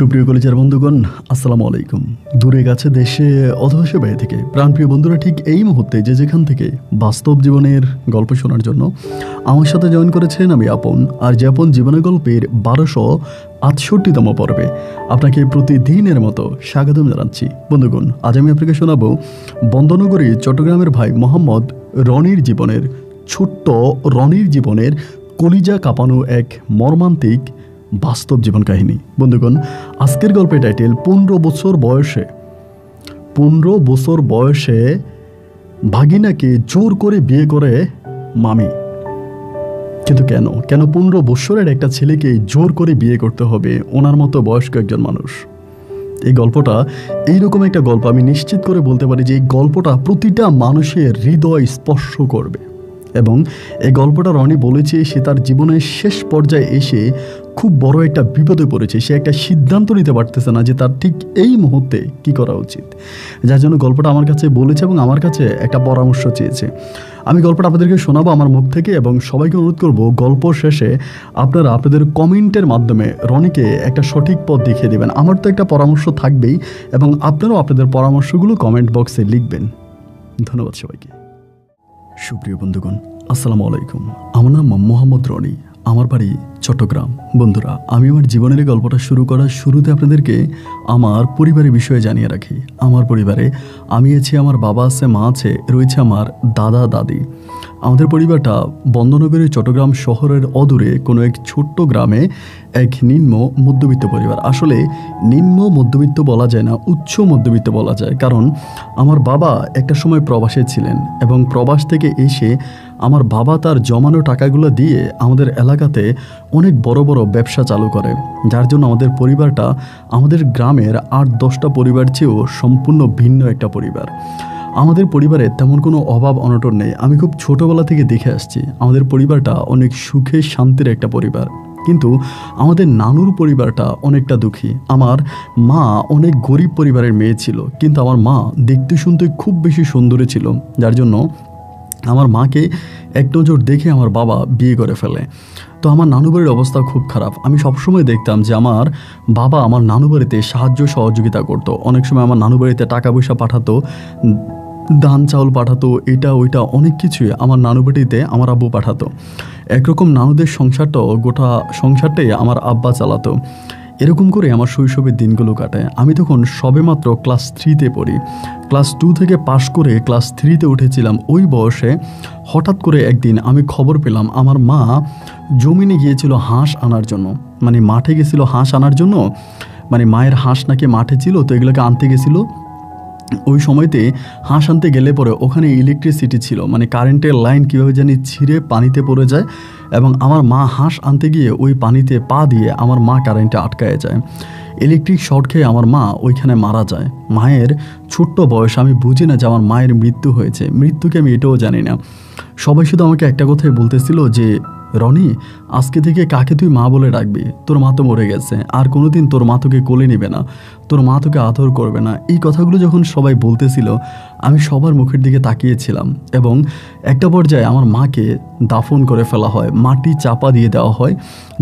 সুপ্রিয় কলেজের বন্ধুগণ, আসসালামু আলাইকুম। দূরে কাছে দেশে অথবা সে বাইরে থেকে প্রাণপ্রিয় বন্ধুরা ঠিক এই মুহূর্তে যে যেখান থেকে বাস্তব জীবনের গল্প শোনার জন্য আমার সাথে জয়েন করেছেন, আমি আপন। আর যে আপন জীবনের গল্পের 1268তম পর্বে আপনাকে প্রতিদিনের মতো স্বাগতম জানাচ্ছি। বন্ধুগণ, আজ আমি আপনাকে শোনাবো বন্দনগরী চট্টগ্রামের ভাই মোহাম্মদ রনির জীবনের ছোট্ট রনির জীবনের কলিজা কাঁপানো এক মর্মান্তিক বাস্তব জীবন কাহিনী। বন্ধুগণ, আজকের গল্পের টাইটেল 15 বছর বয়সে ভাগিনাকে জোর করে বিয়ে করে মামি। কিন্তু কেন 15 বছরের একটা ছেলেকে জোর করে বিয়ে করতে হবে ওনার মতো বয়স্ক একজন মানুষ? এই গল্পটা এইরকম একটা গল্প, আমি নিশ্চিত করে বলতে পারি যে এই গল্পটা প্রতিটা মানুষের হৃদয় স্পর্শ করবে। এবং এই গল্পটা রনি বলেছে সে তার জীবনের শেষ পর্যায়ে এসে খুব বড় একটা বিপদে পড়েছে। সে একটা সিদ্ধান্ত নিতে পারতেছে না যে তার ঠিক এই মুহূর্তে কি করা উচিত, যার জন্য গল্পটা আমার কাছে বলেছে এবং আমার কাছে একটা পরামর্শ চেয়েছে। আমি গল্পটা আপনাদেরকে শোনাবো আমার মুখ থেকে এবং সবাইকে অনুরোধ করব গল্প শেষে আপনারা আপনাদের কমেন্টের মাধ্যমে রনিকে একটা সঠিক পথ দেখিয়ে দেবেন। আমার তো একটা পরামর্শ থাকবেই এবং আপনারাও আপনাদের পরামর্শগুলো কমেন্ট বক্সে লিখবেন। ধন্যবাদ সবাইকে। সুপ্রিয় বন্ধুগণ, আসসালামু আলাইকুম। আমার নাম মোহাম্মদ রনি, আমার বাড়ি চট্টগ্রাম। বন্ধুরা, আমি আমার জীবনের গল্পটা শুরু করার শুরুতে আপনাদেরকে আমার পরিবারের বিষয়ে জানিয়ে রাখি। আমার পরিবারে আমি আছি, আমার বাবা আছে, মা আছে, রয়েছে আমার দাদা দাদি। আমাদের পরিবারটা বন্দনগরী চট্টগ্রাম শহরের অদূরে কোনো এক ছোট্ট গ্রামে এক নিম্ন মধ্যবিত্ত পরিবার। আসলে নিম্ন মধ্যবিত্ত বলা যায় না, উচ্চ মধ্যবিত্ত বলা যায়, কারণ আমার বাবা একটা সময় প্রবাসে ছিলেন এবং প্রবাস থেকে এসে আমার বাবা তার জমানো টাকাগুলো দিয়ে আমাদের এলাকাতে অনেক বড় বড় ব্যবসা চালু করে, যার জন্য আমাদের পরিবারটা আমাদের গ্রামের 8-10টা পরিবার চেয়েও সম্পূর্ণ ভিন্ন একটা পরিবার। আমাদের পরিবারে তেমন কোনো অভাব অনটন নেই। আমি খুব ছোটোবেলা থেকে দেখে আসছি আমাদের পরিবারটা অনেক সুখে শান্তির একটা পরিবার। কিন্তু আমাদের নানুর পরিবারটা অনেকটা দুঃখী। আমার মা অনেক গরিব পরিবারের মেয়ে ছিল, কিন্তু আমার মা দেখতে শুনতে খুব বেশি সুন্দরী ছিল, যার জন্য আমার মাকে এক নজর দেখে আমার বাবা বিয়ে করে ফেলে। তো আমার নানু বাড়ির অবস্থা খুব খারাপ। আমি সবসময় দেখতাম যে আমার বাবা আমার নানু বাড়িতে সাহায্য সহযোগিতা করতো। অনেক সময় আমার নানু বাড়িতে টাকা পয়সা পাঠাতো, ধান চাউল পাঠাতো, এটা ওইটা অনেক কিছুই আমার নানু বাড়িতে আমার আব্বু পাঠাতো। একরকম নানুদের সংসারটাও, গোটা সংসারটাই আমার আব্বা চালাতো। এরকম করে আমার শৈশবের দিনগুলো কাটায়। আমি তখন সবেমাত্র ক্লাস 3তে পড়ি। ক্লাস 2 থেকে পাশ করে ক্লাস 3তে উঠেছিলাম। ওই বয়সে হঠাৎ করে একদিন আমি খবর পেলাম আমার মা জমিনে গিয়েছিল হাঁস আনার জন্য, মানে মাঠে গেছিল হাঁস আনার জন্য, মানে মায়ের হাঁস নাকি মাঠে ছিল, তো এগুলোকে আনতে গেছিলো। ওই সময়তে হাঁস আনতে গেলে পরে ওখানে ইলেকট্রিসিটি ছিল, মানে কারেন্টের লাইন কীভাবে জানি ছিঁড়ে পানিতে পড়ে যায় এবং আমার মা হাঁস আনতে গিয়ে ওই পানিতে পা দিয়ে আমার মা কারেন্টে আটকায় যায়। ইলেকট্রিক শর্ট খেয়ে আমার মা ওইখানে মারা যায়। মায়ের ছোট্ট বয়স, আমি বুঝি না যে আমার মায়ের মৃত্যু হয়েছে। মৃত্যুকে আমি এটাও জানি না। সবাই শুধু আমাকে একটা কথাই বলতেছিল যে রনি, আজকে থেকে কাকে তুই মা বলে ডাকবি? তোর মা তো মরে গেছে, আর কোনোদিন তোর মা তোকে কোলে নেবে না, তোর মা তোকে আদর করবে না। এই কথাগুলো যখন সবাই বলতেছিল আমি সবার মুখের দিকে তাকিয়েছিলাম এবং একটা পর্যায়ে আমার মাকে দাফন করে ফেলা হয়, মাটি চাপা দিয়ে দেওয়া হয়।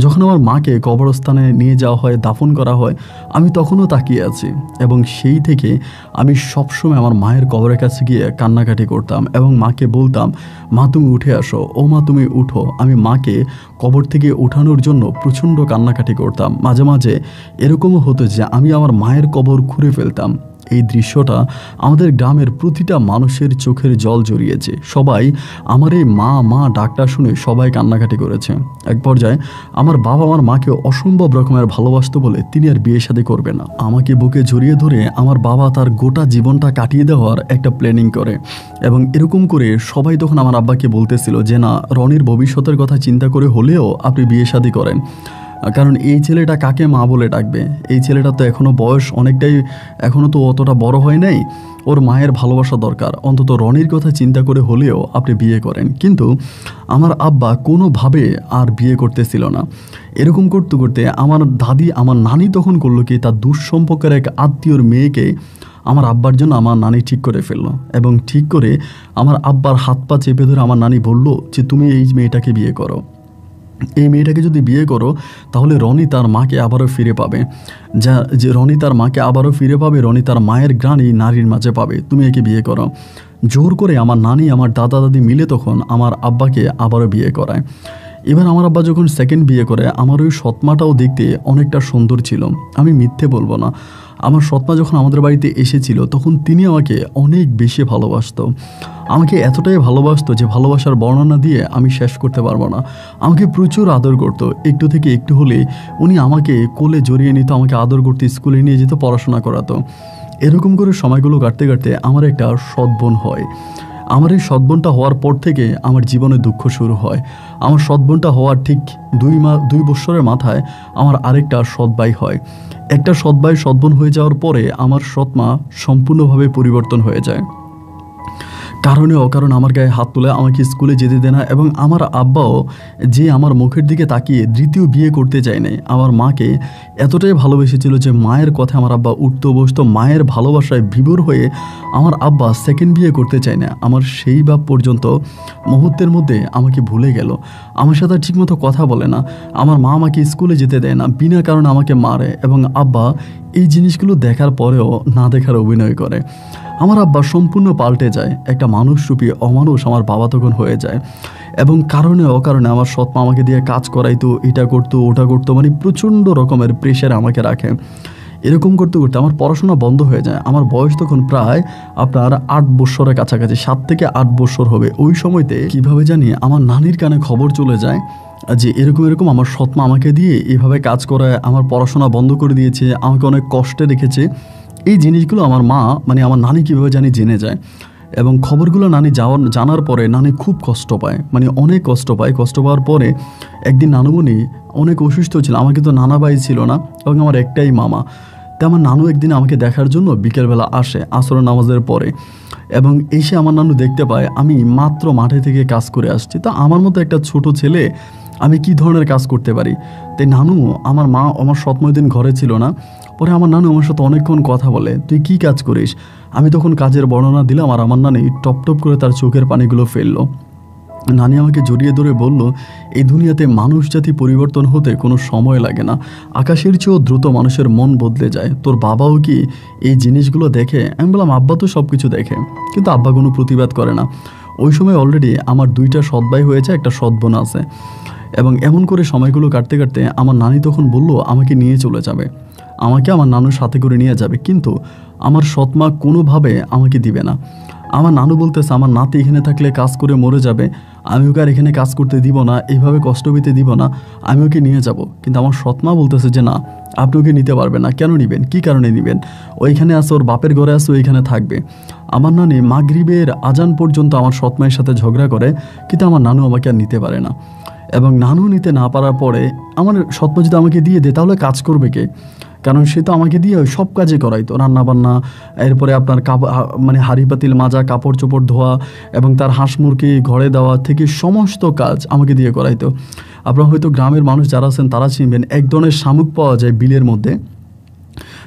যখন আমার মাকে কবরস্থানে নিয়ে যাওয়া হয়, দাফন করা হয়, আমি তখনও তাকিয়ে আছি এবং সেই থেকে আমি সবসময় আমার মায়ের কবরের কাছে গিয়ে কান্নাকাটি করতাম এবং মাকে বলতাম, মা তুমি উঠে আসো, ও মা তুমি উঠো। আমি মাকে কবর থেকে ওঠানোর জন্য প্রচণ্ড কান্নাকাটি করতাম। মাঝে মাঝে এরকমও হতো যে আমি আমার মায়ের কবর খুঁড়ে ফেলতাম। এই দৃশ্যটা আমাদের গ্রামের প্রতিটা মানুষের চোখের জল জড়িয়েছে। সবাই আমার এই মা মা ডাকটা শুনে সবাই কান্নাকাটি করেছে। এক পর্যায়ে আমার বাবা আমার মাকে অসম্ভব রকমের ভালোবাসতো বলে তিনি আর বিয়ে শাদী করবে না। আমাকে বুকে জড়িয়ে ধরে আমার বাবা তার গোটা জীবনটা কাটিয়ে দেওয়ার একটা প্ল্যানিং করে এবং এরকম করে সবাই তখন আমার আব্বাকে বলতেছিল যে না, রনির ভবিষ্যতের কথা চিন্তা করে হলেও আপনি বিয়ে শাদী করেন, কারণ এই ছেলেটা কাকে মা বলে ডাকবে? এই ছেলেটা তো এখনও বয়স অনেকটাই, এখনও তো অতটা বড় হয় নাই, ওর মায়ের ভালোবাসা দরকার, অন্তত রনির কথা চিন্তা করে হলেও আপনি বিয়ে করেন। কিন্তু আমার আব্বা কোনোভাবে আর বিয়ে করতেছিল না। এরকম করতে করতে আমার দাদি, আমার নানি তখন করলো কি, তার দুঃসম্পর্কের এক আত্মীয়র মেয়েকে আমার আব্বার জন্য আমার নানি ঠিক করে ফেললো এবং ঠিক করে আমার আব্বার হাত পা চেপে ধরে আমার নানি বলল যে তুমি এই মেয়েটাকে বিয়ে করো। এই মেয়েটাকে যদি বিয়ে করো তাহলে রনি তার মাকে আবারও ফিরে পাবে, যে রনি তার মাকে আবারও ফিরে পাবে, রনি তার মায়ের ঘ্রাণ এই নারীর মাঝে পাবে, তুমি একে বিয়ে করো। জোর করে আমার নানি আমার দাদা দাদি মিলে তখন আমার আব্বাকে আবারও বিয়ে করায়। এবার আমার আব্বা যখন সেকেন্ড বিয়ে করে, আমার ওই সৎমাটাও দেখতে অনেকটা সুন্দর ছিল, আমি মিথ্যে বলবো না। আমার সৎমা যখন আমাদের বাড়িতে এসেছিল তখন তিনি আমাকে অনেক বেশি ভালোবাসতো, আমাকে এতটাই ভালোবাসতো যে ভালোবাসার বর্ণনা দিয়ে আমি শেষ করতে পারবো না। আমাকে প্রচুর আদর করতো, একটু থেকে একটু হলে উনি আমাকে কোলে জড়িয়ে নিত, আমাকে আদর করতে স্কুলে নিয়ে যেত, পড়াশোনা করাতো। এরকম করে সময়গুলো কাটতে কাটতে আমার একটা সৎ বোন হয়। আমার এই সৎ বোনটা হওয়ার পর থেকে আমার জীবনে দুঃখ শুরু হয়। আমার সৎ বোনটা হওয়ার ঠিক 2 বছরের মাথায় আমার আরেকটা সৎ ভাই হয়। একটা সৎ ভাই সৎ বোন হয়ে যাওয়ার পরে আমার সৎ মা সম্পূর্ণভাবে পরিবর্তন হয়ে যায়। কারণে অকারণে আমার গায়ে হাত তুলে, আমাকে স্কুলে যেতে দেয় না, এবং আমার আব্বাও যে আমার মুখের দিকে তাকিয়ে দ্বিতীয় বিয়ে করতে চায় নাই। আমার মাকে এতটাই ভালোবেসেছিল যে মায়ের কথা আমার আব্বা উঠতো বসতো, মায়ের ভালোবাসায় বিভোর হয়ে আমার আব্বা সেকেন্ড বিয়ে করতে চায় না। আমার সেই বাপ পর্যন্ত মুহূর্তের মধ্যে আমাকে ভুলে গেল, আমার সাথে ঠিকমতো কথা বলে না, আমার মা আমাকে স্কুলে যেতে দেয় না, বিনা কারণে আমাকে মারে, এবং আব্বা এই জিনিসগুলো দেখার পরেও না দেখার অভিনয় করে। আমার আব্বা সম্পূর্ণ পাল্টে যায়, একটা মানুষরূপী অমানুষ আমার বাবা তখন হয়ে যায়। এবং কারণে অকারণে আমার সৎমা আমাকে দিয়ে কাজ করাইতো, এটা করতো ওটা করতো, মানে প্রচণ্ড রকমের প্রেশারে আমাকে রাখে। এরকম করতে করতে আমার পড়াশোনা বন্ধ হয়ে যায়। আমার বয়স তখন প্রায় আপনার 8 বছরের কাছাকাছি, 7 থেকে 8 বছর হবে। ওই সময়তে কিভাবে জানি আমার নানির কানে খবর চলে যায় যে এরকম এরকম আমার সৎমা আমাকে দিয়ে এভাবে কাজ করায়, আমার পড়াশোনা বন্ধ করে দিয়েছে, আমাকে অনেক কষ্টে রেখেছে। এই জিনিসগুলো আমার মা মানে আমার নানি কীভাবে জানি জেনে যায়, এবং খবরগুলো নানি জানার পরে নানি খুব কষ্ট পায়, মানে অনেক কষ্ট পায়। কষ্ট পাওয়ার পরে একদিন নানুমণি অনেক অসুস্থ ছিল, আমাকে তো নানা ভাই ছিল না এবং আমার একটাই মামা। তো আমার নানু একদিন আমাকে দেখার জন্য বিকেলবেলা আসে আসর নামাজের পরে, এবং এসে আমার নানু দেখতে পায় আমি মাত্র মাঠে থেকে কাজ করে আসছি। তো আমার মতো একটা ছোট ছেলে আমি কি ধরনের কাজ করতে পারি। তাই নানু, আমার মা আমার সৎময় দিন ঘরে ছিল না, পরে আমার নানু আমার সাথে অনেকক্ষণ কথা বলে, তুই কি কাজ করিস। আমি তখন কাজের বর্ণনা দিলাম, আর আমার নানি টপ টপ করে তার চোখের পানিগুলো ফেললো। নানি আমাকে জড়িয়ে ধরে বলল, এই দুনিয়াতে মানুষ জাতি পরিবর্তন হতে কোনো সময় লাগে না, আকাশের চেয়েও দ্রুত মানুষের মন বদলে যায়। তোর বাবাও কি এই জিনিসগুলো দেখে? আমি বললাম, আব্বা তো সব কিছু দেখে, কিন্তু আব্বা কোনো প্রতিবাদ করে না। ওই সময় অলরেডি আমার 2টা সৎ ভাই হয়েছে, একটা সৎ বোন আছে। এবং এমন করে সময়গুলো কাটতে কাটতে আমার নানি তখন বলল আমাকে নিয়ে চলে যাবে, আমাকে আমার নানুর সাথে করে নিয়ে যাবে, কিন্তু আমার সৎমা কোনোভাবে আমাকে দিবে না। আমার নানু বলতেছে আমার নাতি এখানে থাকলে কাজ করে মরে যাবে, আমি ওকে আর এখানে কাজ করতে দিব না, এইভাবে কষ্ট পেতে দিব না, আমি ওকে নিয়ে যাব। কিন্তু আমার সৎমা বলতেছে যে না, আপনি ওকে নিতে পারবেন না। কেন নেবেন? কি কারণে নেবেন? ওইখানে আসো, ওর বাপের ঘরে আসো, ওইখানে থাকবে। আমার নানি মাগরিবের আজান পর্যন্ত আমার সৎমায়ের সাথে ঝগড়া করে, কিন্তু আমার নানু আমাকে আর নিতে পারে না। এবং নানু নিতে না পারার পরে আমার সৎমা যদি আমাকে দিয়ে দেয় তাহলে কাজ করবে কে? কারণ সে তো আমাকে দিয়ে সব কাজে করাইতো, রান্নাবান্না, এরপরে আপনার মানে হাঁড়ি পাতিল মাজা, কাপড় চোপড় ধোয়া, এবং তার হাঁস মুরগি ঘরে দেওয়া থেকে সমস্ত কাজ আমাকে দিয়ে করাইতো। আপনারা হয়তো গ্রামের মানুষ যারা আছেন তারা চিনবেন, এক ধরনের শামুক পাওয়া যায় বিলের মধ্যে,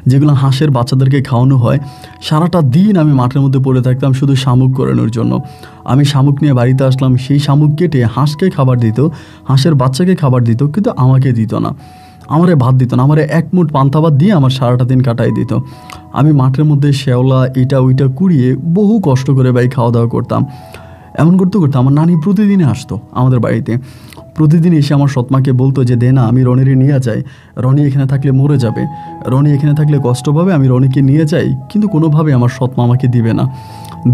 যেগুলো হাঁসের বাচ্চাদেরকে খাওয়ানো হয়। সারাটা দিন আমি মাঠের মধ্যে পড়ে থাকতাম শুধু শামুক করানোর জন্য। আমি শামুক নিয়ে বাড়িতে আসলাম, সেই শামুক কেটে হাঁসকে খাবার দিত, হাঁসের বাচ্চাকে খাবার দিত, কিন্তু আমাকে দিত না, আমারে ভাত দিত না, আমারে এক মুঠ পান্তা ভাত দিয়ে আমার সারাটা দিন কাটাই দিত। আমি মাঠের মধ্যে শ্যাওলা এটা ওইটা কুড়িয়ে বহু কষ্ট করে ভাই খাওয়া দাওয়া করতাম। এমন করতে করতে আমার নানি প্রতিদিনই আসতো আমাদের বাড়িতে। প্রতিদিন এসে আমার সৎমাকে বলতো যে দে না, আমি রনিরে নিয়ে যাই, রনি এখানে থাকলে মরে যাবে, রনি এখানে থাকলে কষ্ট পাবে, আমি রনিকে নিয়ে যাই। কিন্তু কোনোভাবে আমার সৎমা আমাকে দিবে না,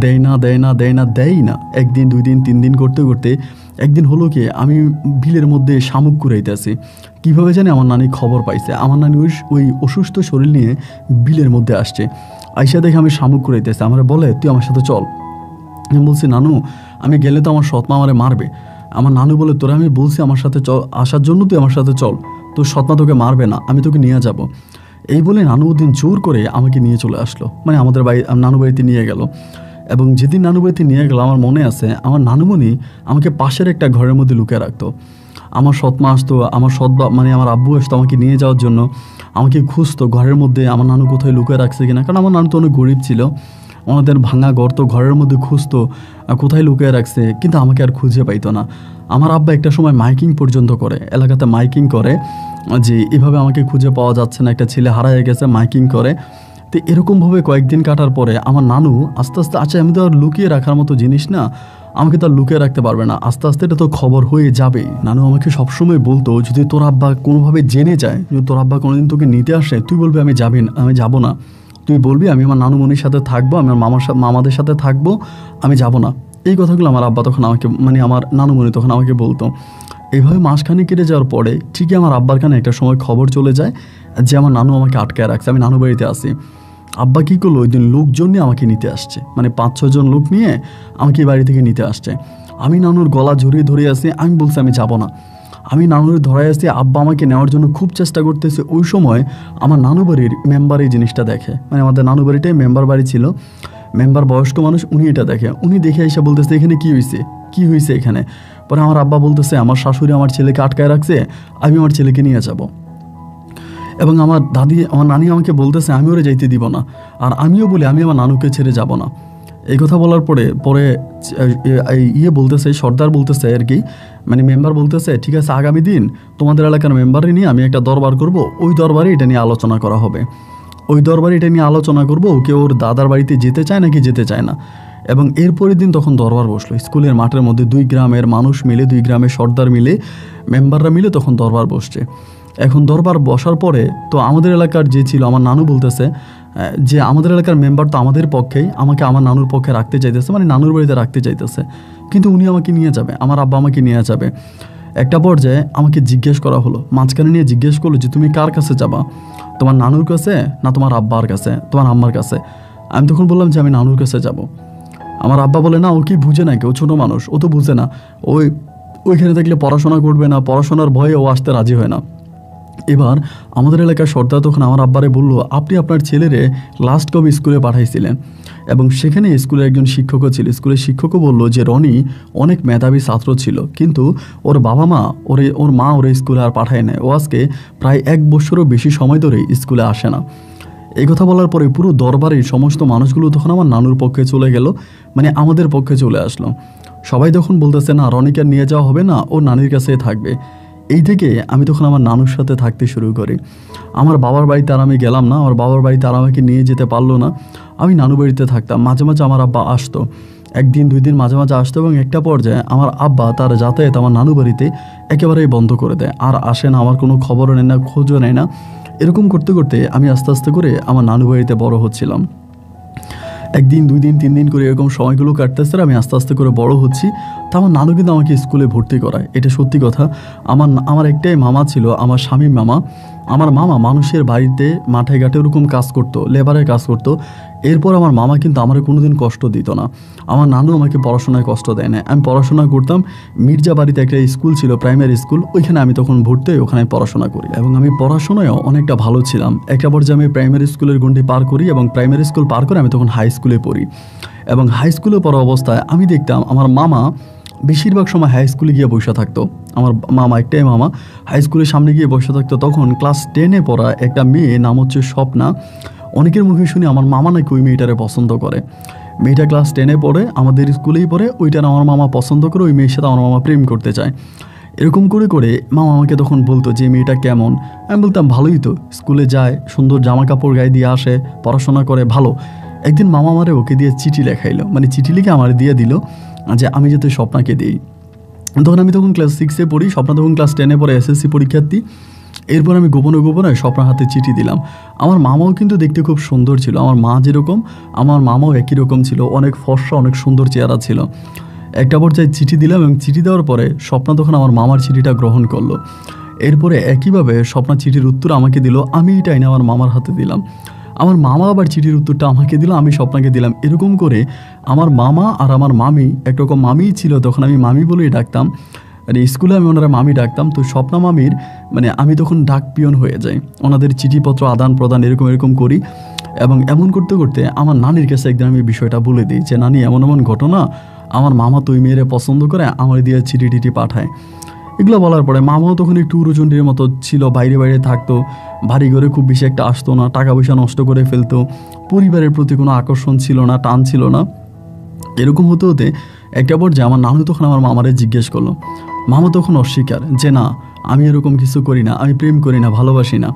দেয় না দেয় না দেয় না দেয় না। 1 দিন 2 দিন 3 দিন করতে করতে একদিন হলো কি, আমি বিলের মধ্যে শামুক কুড়াইতেছি, কীভাবে জানি আমার নানি খবর পাইছে, আমার নানি ওই অসুস্থ শরীর নিয়ে বিলের মধ্যে আসছে। আইসা দেখে আমি শামুক কুড়াইতেছি, আমার বলে তুই আমার সাথে চল। আমি বলছি নানু, আমি গেলে তো আমার সৎমা আমারে মারবে। আমার নানু বলে, তোরা আমি বলছি আমার সাথে আসার জন্য, তুই আমার সাথে চল, তোর সৎমা তোকে মারবে না, আমি তোকে নিয়ে যাব। এই বলে নানু ওদিন জোর করে আমাকে নিয়ে চলে আসলো, মানে আমাদের নানু বাড়িতে নিয়ে গেল। এবং যেদিন নানু বাড়িতে নিয়ে গেল আমার মনে আছে, আমার নানুমণি আমাকে পাশের একটা ঘরের মধ্যে লুকিয়ে রাখতো। আমার সৎমা আসতো, আমার মানে আমার আব্বু আসতো আমাকে নিয়ে যাওয়ার জন্য, আমাকে খুঁজতো ঘরের মধ্যে আমার নানু কোথায় লুকিয়ে রাখছে কিনা, কারণ আমার নানু তো অনেক গরিব ছিল। ওনাদের ভাঙা গর্ত ঘরের মধ্যে খুঁজতো কোথায় লুকিয়ে রাখছে, কিন্তু আমাকে আর খুঁজে পাইতো না। আমার আব্বা একটা সময় মাইকিং পর্যন্ত করে, এলাকাতে মাইকিং করে যে এভাবে আমাকে খুঁজে পাওয়া যাচ্ছে না, একটা ছেলে হারায় গেছে, মাইকিং করে। তো এরকমভাবে কয়েকদিন কাটার পরে আমার নানু আস্তে আস্তে, আচ্ছা আমি তো আর লুকিয়ে রাখার মতো জিনিস না, আমাকে তো আর লুকিয়ে রাখতে পারবে না, আস্তে আস্তে এটা তো খবর হয়ে যাবেই। নানু আমাকে সবসময় বলতো, যদি তোর আব্বা কোনোভাবে জেনে যায়, যদি তোর আব্বা কোনোদিন তোকে নিতে আসে, তুই বলবি আমি যাব না। তুই বলবি আমি আমার নানুমণির সাথে থাকবো, আমি আমার মামাদের সাথে থাকবো, আমি যাব না। এই কথাগুলো আমার আব্বা তখন আমাকে, মানে আমার নানুমণি তখন আমাকে বলতো। এইভাবে মাসখানেক কেটে যাওয়ার পরে ঠিকই আমার আব্বার কানে একটা সময় খবর চলে যায় যে আমার নানু আমাকে আটকায় রাখছে, আমি নানু বাড়িতে আসি। আব্বা কী করলো, ওই দিন লোকজন নিয়ে আমাকে নিতে আসছে, মানে 5-6 জন লোক নিয়ে আমাকে এই বাড়ি থেকে নিতে আসছে। আমি নানুর গলা জড়িয়ে ধরে আসি, আমি বলছি আমি যাব না। আমি নানুর ধরায় আসছি, আব্বা আমাকে নেওয়ার জন্য খুব চেষ্টা করতেছে। ওই সময় আমার নানু বাড়ির মেম্বার এই জিনিসটা দেখে, মানে আমাদের নানু বাড়িটাই মেম্বার বাড়ি ছিল, মেম্বার বয়স্ক মানুষ, উনি এটা দেখে। উনি দেখে এসে বলতেছে এখানে কী হয়েছে এখানে। পরে আমার আব্বা বলতেছে আমার শাশুড়ি আমার ছেলেকে আটকায় রাখছে, আমি আমার ছেলেকে নিয়ে যাব। এবং আমার নানি আমাকে বলতেছে আমি ওরে যাইতে দিব না, আর আমিও বলি আমি আমার নানুকে ছেড়ে যাব না। এই কথা বলার পরে বলতেছে, সর্দার বলতেছে আর কি, মানে মেম্বার বলতেছে ঠিক আছে, আগামী দিন তোমাদের এলাকার মেম্বারে নিয়ে আমি একটা দরবার করব, ওই দরবারে এটা নিয়ে আলোচনা করা হবে। ওই দরবারে এটা নিয়ে আলোচনা করবো কেউ ওর দাদার বাড়িতে যেতে চায় নাকি যেতে চায় না। এবং এরপরের দিন তখন দরবার বসলো স্কুলের মাঠের মধ্যে, 2 গ্রামের মানুষ মিলে, 2 গ্রামের সর্দার মিলে, মেম্বাররা মিলে তখন দরবার বসছে। এখন দরবার বসার পরে তো আমাদের এলাকার যে ছিল, আমার নানু বলতেছে যে আমাদের এলাকার মেম্বার তো আমাদের পক্ষেই, আমাকে আমার নানুর পক্ষে রাখতে চাইতেছে, মানে নানুর বাড়িতে রাখতে চাইতেছে, কিন্তু উনি আমাকে নিয়ে যাবে, আমার আব্বা আমাকে নিয়ে যাবে। একটা পর্যায়ে আমাকে জিজ্ঞেস করা হলো, মাঝখানে নিয়ে জিজ্ঞেস করলো যে তুমি কার কাছে যাবা, তোমার নানুর কাছে না তোমার আব্বার কাছে, তোমার আম্মার কাছে। আমি তখন বললাম যে আমি নানুর কাছে যাব। আমার আব্বা বলে না, ও কি বুঝে না, কেউ ছোটো মানুষ, ও তো বুঝে না, ওইখানে থাকলে পড়াশোনা করবে না, পড়াশোনার ভয়ে ও আসতে রাজি হয় না। এবার আমাদের এলাকার সর্দার তখন আমার আব্বারে বলল, আপনি আপনার ছেলেরে লাস্ট কবে স্কুলে পাঠাইছিলেন? এবং সেখানে স্কুলের একজন শিক্ষকও ছিল। স্কুলের শিক্ষকও বলল যে রনি অনেক মেধাবী ছাত্র ছিল, কিন্তু ওর বাবা মা ওর মা ওরে স্কুলে আর পাঠায় না, ও আজকে প্রায় 1 বছরও বেশি সময় ধরে স্কুলে আসে না। এই কথা বলার পরে পুরো দরবারের সমস্ত মানুষগুলো তখন আমার নানুর পক্ষে চলে গেল, মানে আমাদের পক্ষে চলে আসলো। সবাই তখন বলতেছে না, রনিকে নিয়ে যাওয়া হবে না, ও নানির কাছে থাকবে। এই থেকে আমি তখন আমার নানুর সাথে থাকতে শুরু করি। আমার বাবার বাড়িতে আর আমি গেলাম না, আমার বাবার বাড়িতে আর আমাকে নিয়ে যেতে পারলো না, আমি নানু বাড়িতে থাকতাম। মাঝে মাঝে আমার আব্বা আসতো, 1 দিন 2 দিন মাঝে মাঝে আসতো, এবং একটা পর্যায়ে আমার আব্বা তার যাতায়াত আমার নানু বাড়িতে একেবারেই বন্ধ করে দেয়, আর আসে না, আমার কোনো খবরও নেয় না, খোঁজও নেয় না। এরকম করতে করতে আমি আস্তে আস্তে করে আমার নানু বাড়িতে বড় হচ্ছিলাম। 1 দিন 2 দিন 3 দিন করে এরকম সময়গুলো কাটতেছে, আমি আস্তে আস্তে করে বড় হচ্ছি। তা আমার নানু কিন্তু আমাকে স্কুলে ভর্তি করায়, এটা সত্যি কথা। আমার একটাই মামা ছিল, আমার স্বামীর মামা। আমার মামা মানুষের বাড়িতে মাঠে ঘাটে ওরকম কাজ করতো, লেবারের কাজ করতো। এরপর আমার মামা কিন্তু আমার কোনোদিন কষ্ট দিত না। আমার নানু আমাকে পড়াশোনায় কষ্ট দেয় না। আমি পড়াশোনা করতাম, মির্জা বাড়িতে একটা স্কুল ছিল, প্রাইমারি স্কুল, ওইখানে আমি তখন ভর্তি হই, ওখানে পড়াশোনা করি, এবং আমি পড়াশোনায়ও অনেকটা ভালো ছিলাম। একটা পর্যায়ে আমি প্রাইমারি স্কুলের গণ্ডি পার করি, এবং প্রাইমারি স্কুল পার করে আমি তখন হাই স্কুলে পড়ি। এবং হাই স্কুলে পড়া অবস্থায় আমি দেখতাম আমার মামা বেশিরভাগ সময় হাই স্কুলে গিয়ে বসে থাকতো। আমার মামা, একটাই মামা, হাই স্কুলের সামনে গিয়ে বসে থাকতো। তখন ক্লাস 10-এ পড়া একটা মেয়ে, নাম হচ্ছে স্বপ্না। অনেকের মুখে শুনি আমার মামা নাকি ওই মেয়েটারে পছন্দ করে। মেয়েটা ক্লাস 10-এ পড়ে, আমাদের স্কুলেই পড়ে, ওইটার আমার মামা পছন্দ করে, ওই মেয়ের সাথে আমার মামা প্রেম করতে চায়। এরকম করে করে মামা আমাকে তখন বলতো যে মেয়েটা কেমন। আমি বলতাম ভালোই তো, স্কুলে যায়, সুন্দর জামা কাপড় গায়ে দিয়ে আসে, পড়াশোনা করে, ভালো। একদিন মামা আমারে ওকে দিয়ে চিঠি লেখাইলো, মানে চিঠি লিখে আমার দিয়ে দিল যে আমি যাতে স্বপ্নাকে দিই। আমি তখন ক্লাস 6-এ পড়ি, স্বপ্না তখন ক্লাস 10-এ পড়ে, এসএসসি পরীক্ষার্থী। এরপর আমি গোপনে গোপনে স্বপ্নার হাতে চিঠি দিলাম। আমার মামাও কিন্তু দেখতে খুব সুন্দর ছিল, আমার মা যেরকম আমার মামাও একই রকম ছিল, অনেক ফর্সা, অনেক সুন্দর চেহারা ছিল। একটা পর্যায়ে চিঠি দিলাম, এবং চিঠি দেওয়ার পরে স্বপ্না তখন আমার মামার চিঠিটা গ্রহণ করলো। এরপরে একইভাবে স্বপ্না চিঠির উত্তর আমাকে দিল, আমি এটা এনে আমার মামার হাতে দিলাম। আমার মামা আবার চিঠির উত্তরটা আমাকে দিল, আমি স্বপ্নাকে দিলাম। এরকম করে আমার মামা আর আমার মামি, একরকম মামিই ছিল, তখন আমি মামি বলেই ডাকতাম, মানে স্কুলে আমি ওনারা মামি ডাকতাম। তো স্বপ্না মামির মানে আমি তখন ডাক পিয়ন হয়ে যাই, ওনাদের চিঠিপত্র আদান প্রদান এরকম করি। এবং এমন করতে করতে আমার নানির কাছে একদিন আমি বিষয়টা বলে দিই যে নানি, এমন এমন ঘটনা, আমার মামা তো ওই মেয়েরে পছন্দ করে, আমার দিয়ে চিঠি টিঠি পাঠায়। এগুলো বলার পরে মামাও তখন একটু উরুচন্ডির মতো ছিল, বাইরে বাইরে থাকতো, বাড়ি ঘরে খুব বেশি একটা আসতো না, টাকা পয়সা নষ্ট করে ফেলতো, পরিবারের প্রতি কোনো আকর্ষণ ছিল না, টান ছিল না। এরকম হতে হতে একটা পর্যায়ে আমার নানু তখন আমার মামারে জিজ্ঞেস করলো। মামা তখন অস্বীকার, যে না আমি এরকম কিছু করি না, আমি প্রেম করি না, ভালোবাসি না।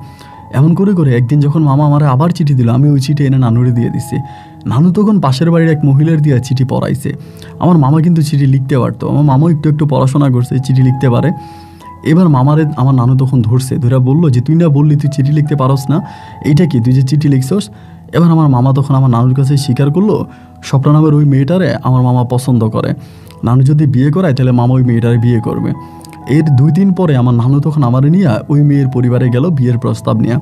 এমন করে করে একদিন যখন মামা আমার আবার চিঠি দিল, আমি ওই চিঠি এনে নানুরে দিয়ে দিছি। নানু তখন পাশের বাড়ির এক মহিলার দিয়ে চিঠি পড়াইছে। আমার মামা কিন্তু চিঠি লিখতে পারতো, আমার মামাও একটু একটু পড়াশোনা করছে, চিঠি লিখতে পারে। এবার মামারে আমার নানু তখন ধরছে, ধরে বললো যে তুই না বললি তুই চিঠি লিখতে পারস না, এইটা কি তুই যে চিঠি লিখছস? এবার আমার মামা তখন আমার নানুর কাছে স্বীকার করলো স্বপ্না নামের ওই মেয়েটারে আমার মামা পছন্দ করে। নানু যদি বিয়ে করায় তাহলে মামা ওই মেয়েটারে বিয়ে করবে। এর 2 দিন পরে আমার নানু তখন আমার নিয়ে ওই মেয়ের পরিবারে গেল বিয়ের প্রস্তাব নিয়ে।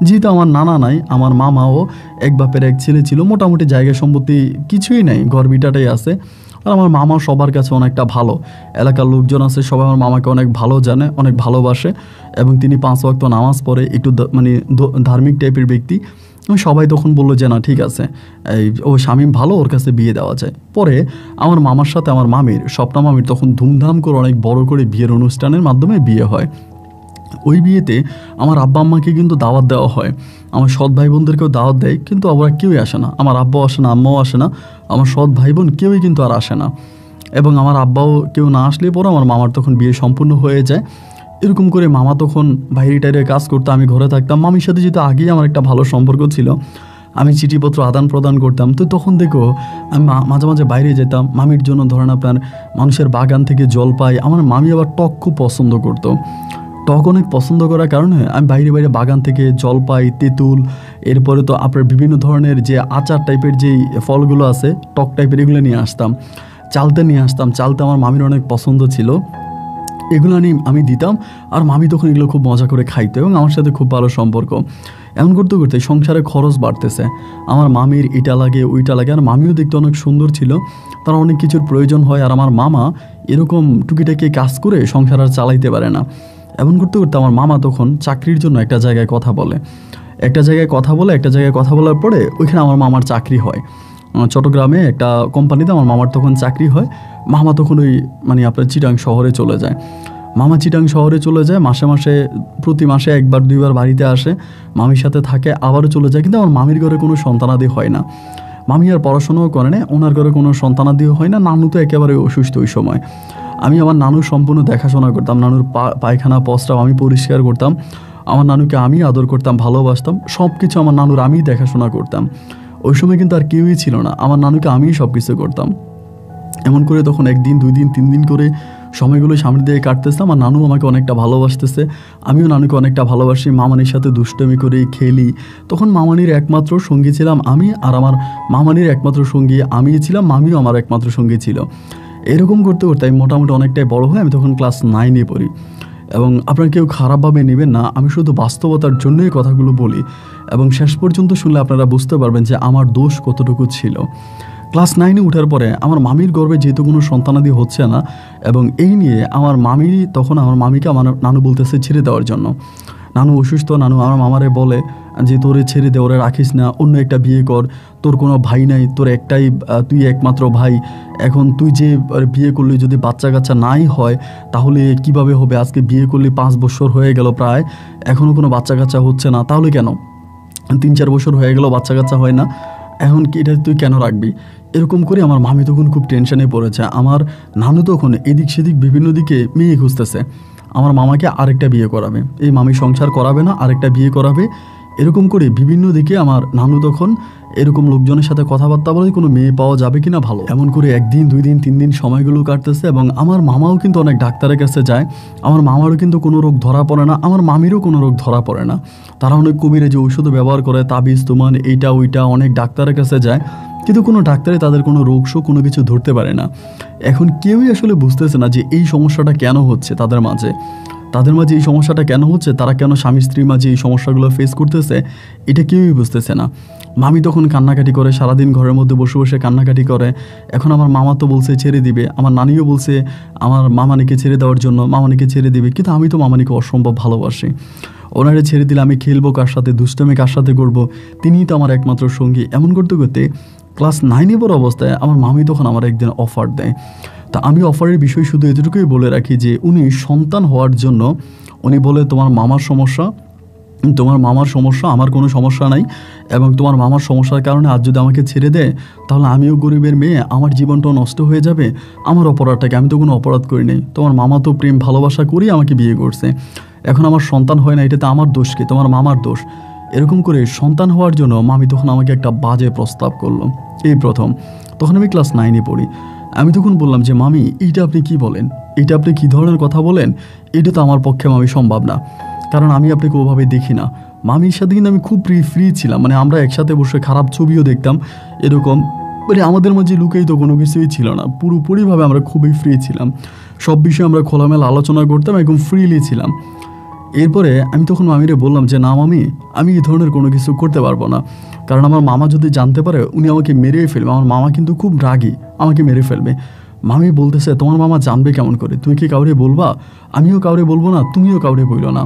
যেহেতু আমার নানা নাই, আমার মামাও এক বাপের এক ছেলে ছিল, মোটামুটি জায়গা সম্পত্তি কিছুই নাই, ঘর বিটাটাই আছে। আর আমার মামা সবার কাছে অনেকটা ভালো, এলাকার লোকজন আছে সবাই আমার মামাকে অনেক ভালো জানে, অনেক ভালোবাসে, এবং তিনি 5 ওয়াক্ত নামাজ পড়ে, একটু মানে ধার্মিক টাইপের ব্যক্তি। সবাই তখন বললো যে না ঠিক আছে, ও শামীম ভালো, ওর কাছে বিয়ে দেওয়া যায়। পরে আমার মামার সাথে আমার মামির, স্বপ্না মামির তখন ধুমধাম করে অনেক বড় করে বিয়ের অনুষ্ঠানের মাধ্যমে বিয়ে হয়। ওই বিয়েতে আমার আব্বা আম্মাকে কিন্তু দাওয়াত দেওয়া হয়, আমার সৎ ভাই বোনদেরকেও দাওয়াত দেয়, কিন্তু ওরা কেউই আসে না। আমার আব্বাও আসে না, আম্মাও আসে না, আমার সৎ ভাই বোন কেউই কিন্তু আর আসে না। এবং আমার আব্বাও কেউ না আসলে পরে আমার মামার তখন বিয়ে সম্পূর্ণ হয়ে যায়। এরকম করে মামা তখন বাইরে টাইরে কাজ করতো, আমি ঘরে থাকতাম। মামির সাথে যেহেতু আগেই আমার একটা ভালো সম্পর্ক ছিল, আমি চিঠিপত্র আদান প্রদান করতাম। তো তখন দেখো আমি মাঝে মাঝে বাইরে যেতাম মামির জন্য, ধরেন আপনার মানুষের বাগান থেকে জল পাই। আমার মামি আবার টক খুব পছন্দ করতো, টক অনেক পছন্দ করার কারণে আমি বাইরে বাইরে বাগান থেকে জলপাই, তেঁতুল, এরপরে তো আপনার বিভিন্ন ধরনের যে আচার টাইপের যেই ফলগুলো আছে টক টাইপের, এগুলো নিয়ে আসতাম। চালতে নিয়ে আসতাম, চালতে আমার মামির অনেক পছন্দ ছিল, এগুলো নিয়ে আমি দিতাম। আর মামি তখন এগুলো খুব মজা করে খাইতো এবং আমার সাথে খুব ভালো সম্পর্ক। এমন করতে করতে সংসারে খরচ বাড়তেছে, আমার মামির এটা লাগে ওইটা লাগে। আর মামিও দেখতে অনেক সুন্দর ছিল, তার অনেক কিছুর প্রয়োজন হয়। আর আমার মামা এরকম টুকিটাকি কাজ করে সংসার আর চালাইতে পারে না। এমন করতে করতে আমার মামা তখন চাকরির জন্য একটা জায়গায় কথা বলে, একটা জায়গায় কথা বলার পরে ওইখানে আমার মামার চাকরি হয়। চট্টগ্রামে একটা কোম্পানিতে আমার মামার তখন চাকরি হয়। মামা তখন ওই মানে আপনার চিটাং শহরে চলে যায়। মামা চিটাং শহরে চলে যায়, মাসে মাসে প্রতি মাসে 1-2 বার বাড়িতে আসে, মামির সাথে থাকে, আবারও চলে যায়। কিন্তু আমার মামির ঘরে কোনো সন্তানাদি হয় না, মামি আর পড়াশোনাও করে না, ওনার ঘরে কোনো সন্তানাদিও হয় না। নানু তো একেবারে অসুস্থ ওই সময়। আমি আমার নানুর সম্পূর্ণ দেখাশোনা করতাম, নানুর পায়খানা প্রস্রাব আমি পরিষ্কার করতাম, আমার নানুকে আমি আদর করতাম, ভালোবাসতাম, সব কিছু আমার নানুর আমিই দেখাশোনা করতাম। ওই সময় কিন্তু আর কেউই ছিল না, আমার নানুকে আমিই সব কিছু করতাম। এমন করে তখন 1 দিন 2 দিন 3 দিন করে সময়গুলো সামনে দিয়ে কাটতেছে। আমার নানু আমাকে অনেকটা ভালোবাসতেছে, আমিও নানুকে অনেকটা ভালোবাসি, মামানির সাথে দুষ্টমি করি, খেলি। তখন মামানির একমাত্র সঙ্গী ছিলাম আমি, আর আমার মামানির একমাত্র সঙ্গী আমিই ছিলাম, মামিও আমার একমাত্র সঙ্গী ছিল। এরকম করতে করতে আমি মোটামুটি অনেকটাই বড় হয়ে আমি তখন ক্লাস 9-এ পড়ি। এবং আপনারা কেউ খারাপভাবে নেবেন না, আমি শুধু বাস্তবতার জন্যই কথাগুলো বলি, এবং শেষ পর্যন্ত শুনলে আপনারা বুঝতে পারবেন যে আমার দোষ কতটুকু ছিল। ক্লাস 9-এ ওঠার পরে আমার মামির গর্ভে যেহেতু কোনো সন্তানাদি হচ্ছে না, এবং এই নিয়ে আমার মামি তখন আমার মামিকে আমার নানু বলতেছে ছেড়ে দেওয়ার জন্য। নানু অসুস্থ, নানু আমার মামারে বলে যে তোরে ছেড়ে দে, ওরে রাখিস না, অন্য একটা বিয়ে কর, তোর কোনো ভাই নাই, তোর একটাই, তুই একমাত্র ভাই, এখন তুই যে বিয়ে করলি যদি বাচ্চা কাচ্চা নাই হয় তাহলে কিভাবে হবে? আজকে বিয়ে করলি 5 বছর হয়ে গেল প্রায়, এখনও কোনো বাচ্চা কাচ্চা হচ্ছে না, তাহলে কেন? 3-4 বছর হয়ে গেল বাচ্চা কাচ্চা হয় না, এখন কি এটা তুই কেন রাখবি? এরকম করে আমার মামি তখন খুব টেনশনে পড়েছে। আমার নানু তখন এদিক সেদিক বিভিন্ন দিকে মেয়ে খুঁজতেছে, আমার মামাকে আরেকটা বিয়ে করাবে, এই মামি সংসার করাবে না, আরেকটা বিয়ে করাবে। এরকম করে বিভিন্ন দিকে আমার নানু তখন এরকম লোকজনের সাথে কথাবার্তা বলে কোনো মেয়ে পাওয়া যাবে কিনা ভালো। এমন করে 1 দিন 2 দিন 3 দিন সময়গুলো কাটতেছে, এবং আমার মামাও কিন্তু অনেক ডাক্তারের কাছে যায়। আমার মামারও কিন্তু কোনো রোগ ধরা পড়ে না, আমার মামিরও কোনো রোগ ধরা পড়ে না। তারা অনেক কবিরে যে ঔষধ ব্যবহার করে, তাবিজ তুমান এইটা ওইটা, অনেক ডাক্তারের কাছে যায়, কিন্তু কোনো ডাক্তারে তাদের কোনো রোগ শোক কোনো কিছু ধরতে পারে না। এখন কেউই আসলে বুঝতেছে না যে এই সমস্যাটা কেন হচ্ছে তাদের মাঝে এই সমস্যাটা কেন হচ্ছে, তারা কেন স্বামী স্ত্রীর মাঝে এই সমস্যাগুলো ফেস করতেছে, এটা কেউই বুঝতেছে না। মামি তখন কান্নাকাটি করে, সারাদিন ঘরের মধ্যে বসে বসে কান্নাকাটি করে। এখন আমার মামা তো বলছে ছেড়ে দিবে, আমার নানিও বলছে আমার মামানিকে ছেড়ে দেওয়ার জন্য, মামানিকে ছেড়ে দিবে, কিন্তু আমি তো মামানিকে অসম্ভব ভালোবাসি, ওনারে ছেড়ে দিলে আমি খেলবো কার সাথে, দুষ্টমি কার সাথে করবো, তিনিই তো আমার একমাত্র সঙ্গী। এমন করতে করতে ক্লাস 9-এ পড়া অবস্থায় আমার মামি তখন আমার একদিন অফার দেয়। তা আমি অফারের বিষয় শুধু এতটুকুই বলে রাখি যে উনি সন্তান হওয়ার জন্য উনি বলে তোমার মামার সমস্যা, আমার কোনো সমস্যা নাই, এবং তোমার মামার সমস্যার কারণে আজ যদি আমাকে ছেড়ে দেয় তাহলে আমিও গরিবের মেয়ে, আমার জীবনটাও নষ্ট হয়ে যাবে। আমার অপরাধটাকে, আমি তো কোনো অপরাধ করি নাই, তোমার মামা তো প্রেম ভালোবাসা করেই আমাকে বিয়ে করছে, এখন আমার সন্তান হয় না, এটাতে আমার দোষ কি, তোমার মামার দোষ। এরকম করে সন্তান হওয়ার জন্য মামি তখন আমাকে একটা বাজে প্রস্তাব করলো। এই প্রথম, তখন আমি ক্লাস 9-এ পড়ি। আমি তখন বললাম যে মামি এইটা আপনি কি বলেন, এইটা আপনি কী ধরনের কথা বলেন, এটা তো আমার পক্ষে মামি সম্ভব না, কারণ আমি আপনাকে ওভাবে দেখি না। মামির সাথে কিন্তু আমি খুব ফ্রি ছিলাম, মানে আমরা একসাথে বসে খারাপ ছবিও দেখতাম, এরকম মানে আমাদের মাঝে লুকেই তো কোনো কিছুই ছিল না, পুরোপুরিভাবে আমরা খুবই ফ্রি ছিলাম, সব বিষয়ে আমরা খোলামেলা আলোচনা করতাম, একদম ফ্রিলি ছিলাম। এরপরে আমি তখন মামিরে বললাম যে না মামি, আমি এই ধরনের কোনো কিছু করতে পারবো না, কারণ আমার মামা যদি জানতে পারে উনি আমাকে মেরেই ফেলবে, আমার মামা কিন্তু খুব রাগী, আমাকে মেরে ফেলবে। মামি বলতেছে তোমার মামা জানবে কেমন করে, তুমি কি কাউরে বলবা? আমিও কাউরে বলবো না, তুমিও কাউরে বললো না,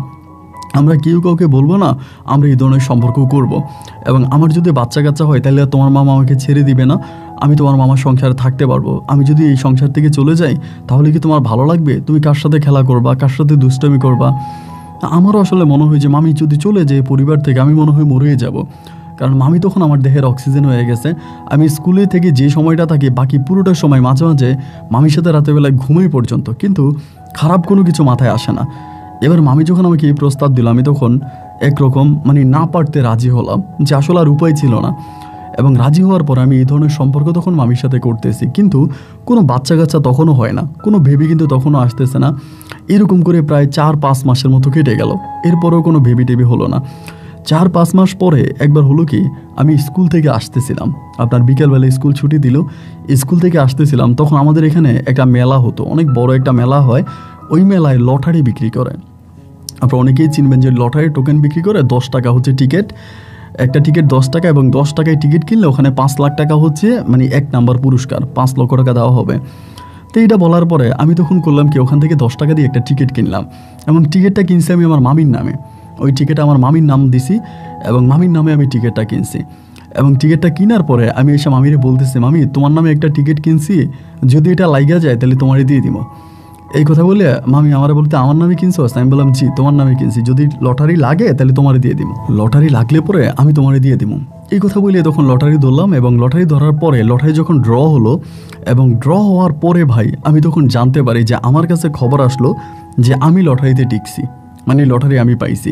আমরা কেউ কাউকে বলবো না, আমরা এই ধরনের সম্পর্ক করব। এবং আমার যদি বাচ্চা কাচ্চা হয় তাহলে তোমার মামা আমাকে ছেড়ে দিবে না, আমি তোমার মামার সংসারে থাকতে পারবো। আমি যদি এই সংসার থেকে চলে যাই তাহলে কি তোমার ভালো লাগবে? তুমি কার সাথে খেলা করবা, কার সাথে দুষ্টামি করবা? আমারও আসলে মনে হয় যে মামি যদি চলে যায় পরিবার থেকে আমি মনে হয় মরেই যাব, কারণ মামি তখন আমার দেহের অক্সিজেন হয়ে গেছে। আমি স্কুলে থেকে যে সময়টা থাকি বাকি পুরোটা সময় মাঝে মাঝে মামির সাথে রাতের বেলায় ঘুমাই পর্যন্ত, কিন্তু খারাপ কোনো কিছু মাথায় আসে না। এবার মামি যখন আমাকে এই প্রস্তাব দিল আমি তখন একরকম মানে না পারতে রাজি হলাম, যে আসলে আর উপায় ছিল না। এবং রাজি হওয়ার পর আমি এই ধরনের সম্পর্ক তখন মামির সাথে করতেছি, কিন্তু কোনো বাচ্চা কাচ্চা তখনও হয় না, কোনো বেবি কিন্তু তখনও আসতেছে না। এরকম করে প্রায় 4-5 মাসের মতো কেটে গেল, এরপরেও কোনো বেবি টেবি হলো না। 4-5 মাস পরে একবার হলো কি, আমি স্কুল থেকে আসতেছিলাম, আপনার বিকেলবেলা স্কুল ছুটি দিল, স্কুল থেকে আসতেছিলাম, তখন আমাদের এখানে একটা মেলা হতো, অনেক বড় একটা মেলা হয়, ওই মেলায় লটারি বিক্রি করে। আপনারা অনেকেই চিনবেন যে লটারি টোকেন বিক্রি করে, 10 টাকা হচ্ছে টিকিট, একটা টিকিট 10 টাকা, এবং 10 টাকায় টিকিট কিনলে ওখানে 5 লাখ টাকা হচ্ছে মানে 1 নাম্বার পুরস্কার, 5 লক্ষ টাকা দেওয়া হবে। তো এইটা বলার পরে আমি তখন করলাম কি, ওখান থেকে 10 টাকা দিয়ে একটা টিকিট কিনলাম, এবং টিকিটটা কিনছি আমি আমার মামির নামে, ওই টিকিটটা আমার মামির নাম দিছি এবং মামির নামে আমি টিকিটটা কিনছি। এবং টিকিটটা কেনার পরে আমি এসে মামিরে বলতেছি, মামি তোমার নামে একটা টিকিট কিনছি, যদি এটা লাইগা যায় তাহলে তোমারই দিয়ে দিব। এই কথা বলে মামি আমার বলতে আমার নামে কিনছো? আমি বললাম জি তোমার নামে কিনছি, যদি লটারি লাগে তাহলে তোমারই দিয়ে দিব, লটারি লাগলে পরে আমি তোমারই দিয়ে দিব। এই কথা বলে তখন লটারি ধরলাম, এবং লটারি ধরার পরে লটারি যখন ড্র হলো, এবং ড্র হওয়ার পরে ভাই আমি তখন জানতে পারি যে আমার কাছে খবর আসলো যে আমি লটারিতে টিকছি, মানে লটারি আমি পাইছি।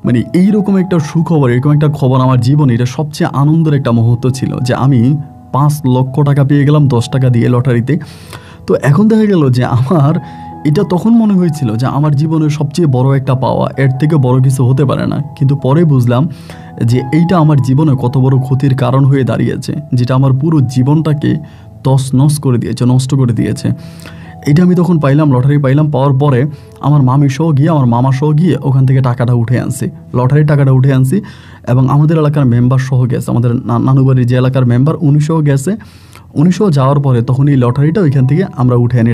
মানে এইরকম একটা সুখবর, এরকম একটা খবর আমার জীবনে এটা সবচেয়ে আনন্দের একটা মুহূর্ত ছিল, যে আমি 5 লক্ষ টাকা পেয়ে গেলাম 10 টাকা দিয়ে লটারিতে। তো এখন দেখা গেল যে আমার এটা তখন মনে হয়েছিল যে আমার জীবনের সবচেয়ে বড় একটা পাওয়া, এর থেকে বড় কিছু হতে পারে না। কিন্তু পরে বুঝলাম যে এইটা আমার জীবনে কত বড় ক্ষতির কারণ হয়ে দাঁড়িয়েছে, যেটা আমার পুরো জীবনটাকে তছনছ করে দিয়েছে, নষ্ট করে দিয়েছে। এটা আমি তখন পাইলাম, লটারি পাইলাম, পাওয়ার পরে আমার মামি সহ গিয়ে, আমার মামা সহ গিয়ে ওখান থেকে টাকাটা উঠে আনছি, লটারির টাকাটা উঠে আনছি, এবং আমাদের এলাকার মেম্বার সহ গেছে, আমাদের নানুবাড়ির যে এলাকার মেম্বার উনি সহ গেছে। 1900 যাওয়ার পরে তখন এই লটারিটা ওইখান থেকে আমরা উঠে আনি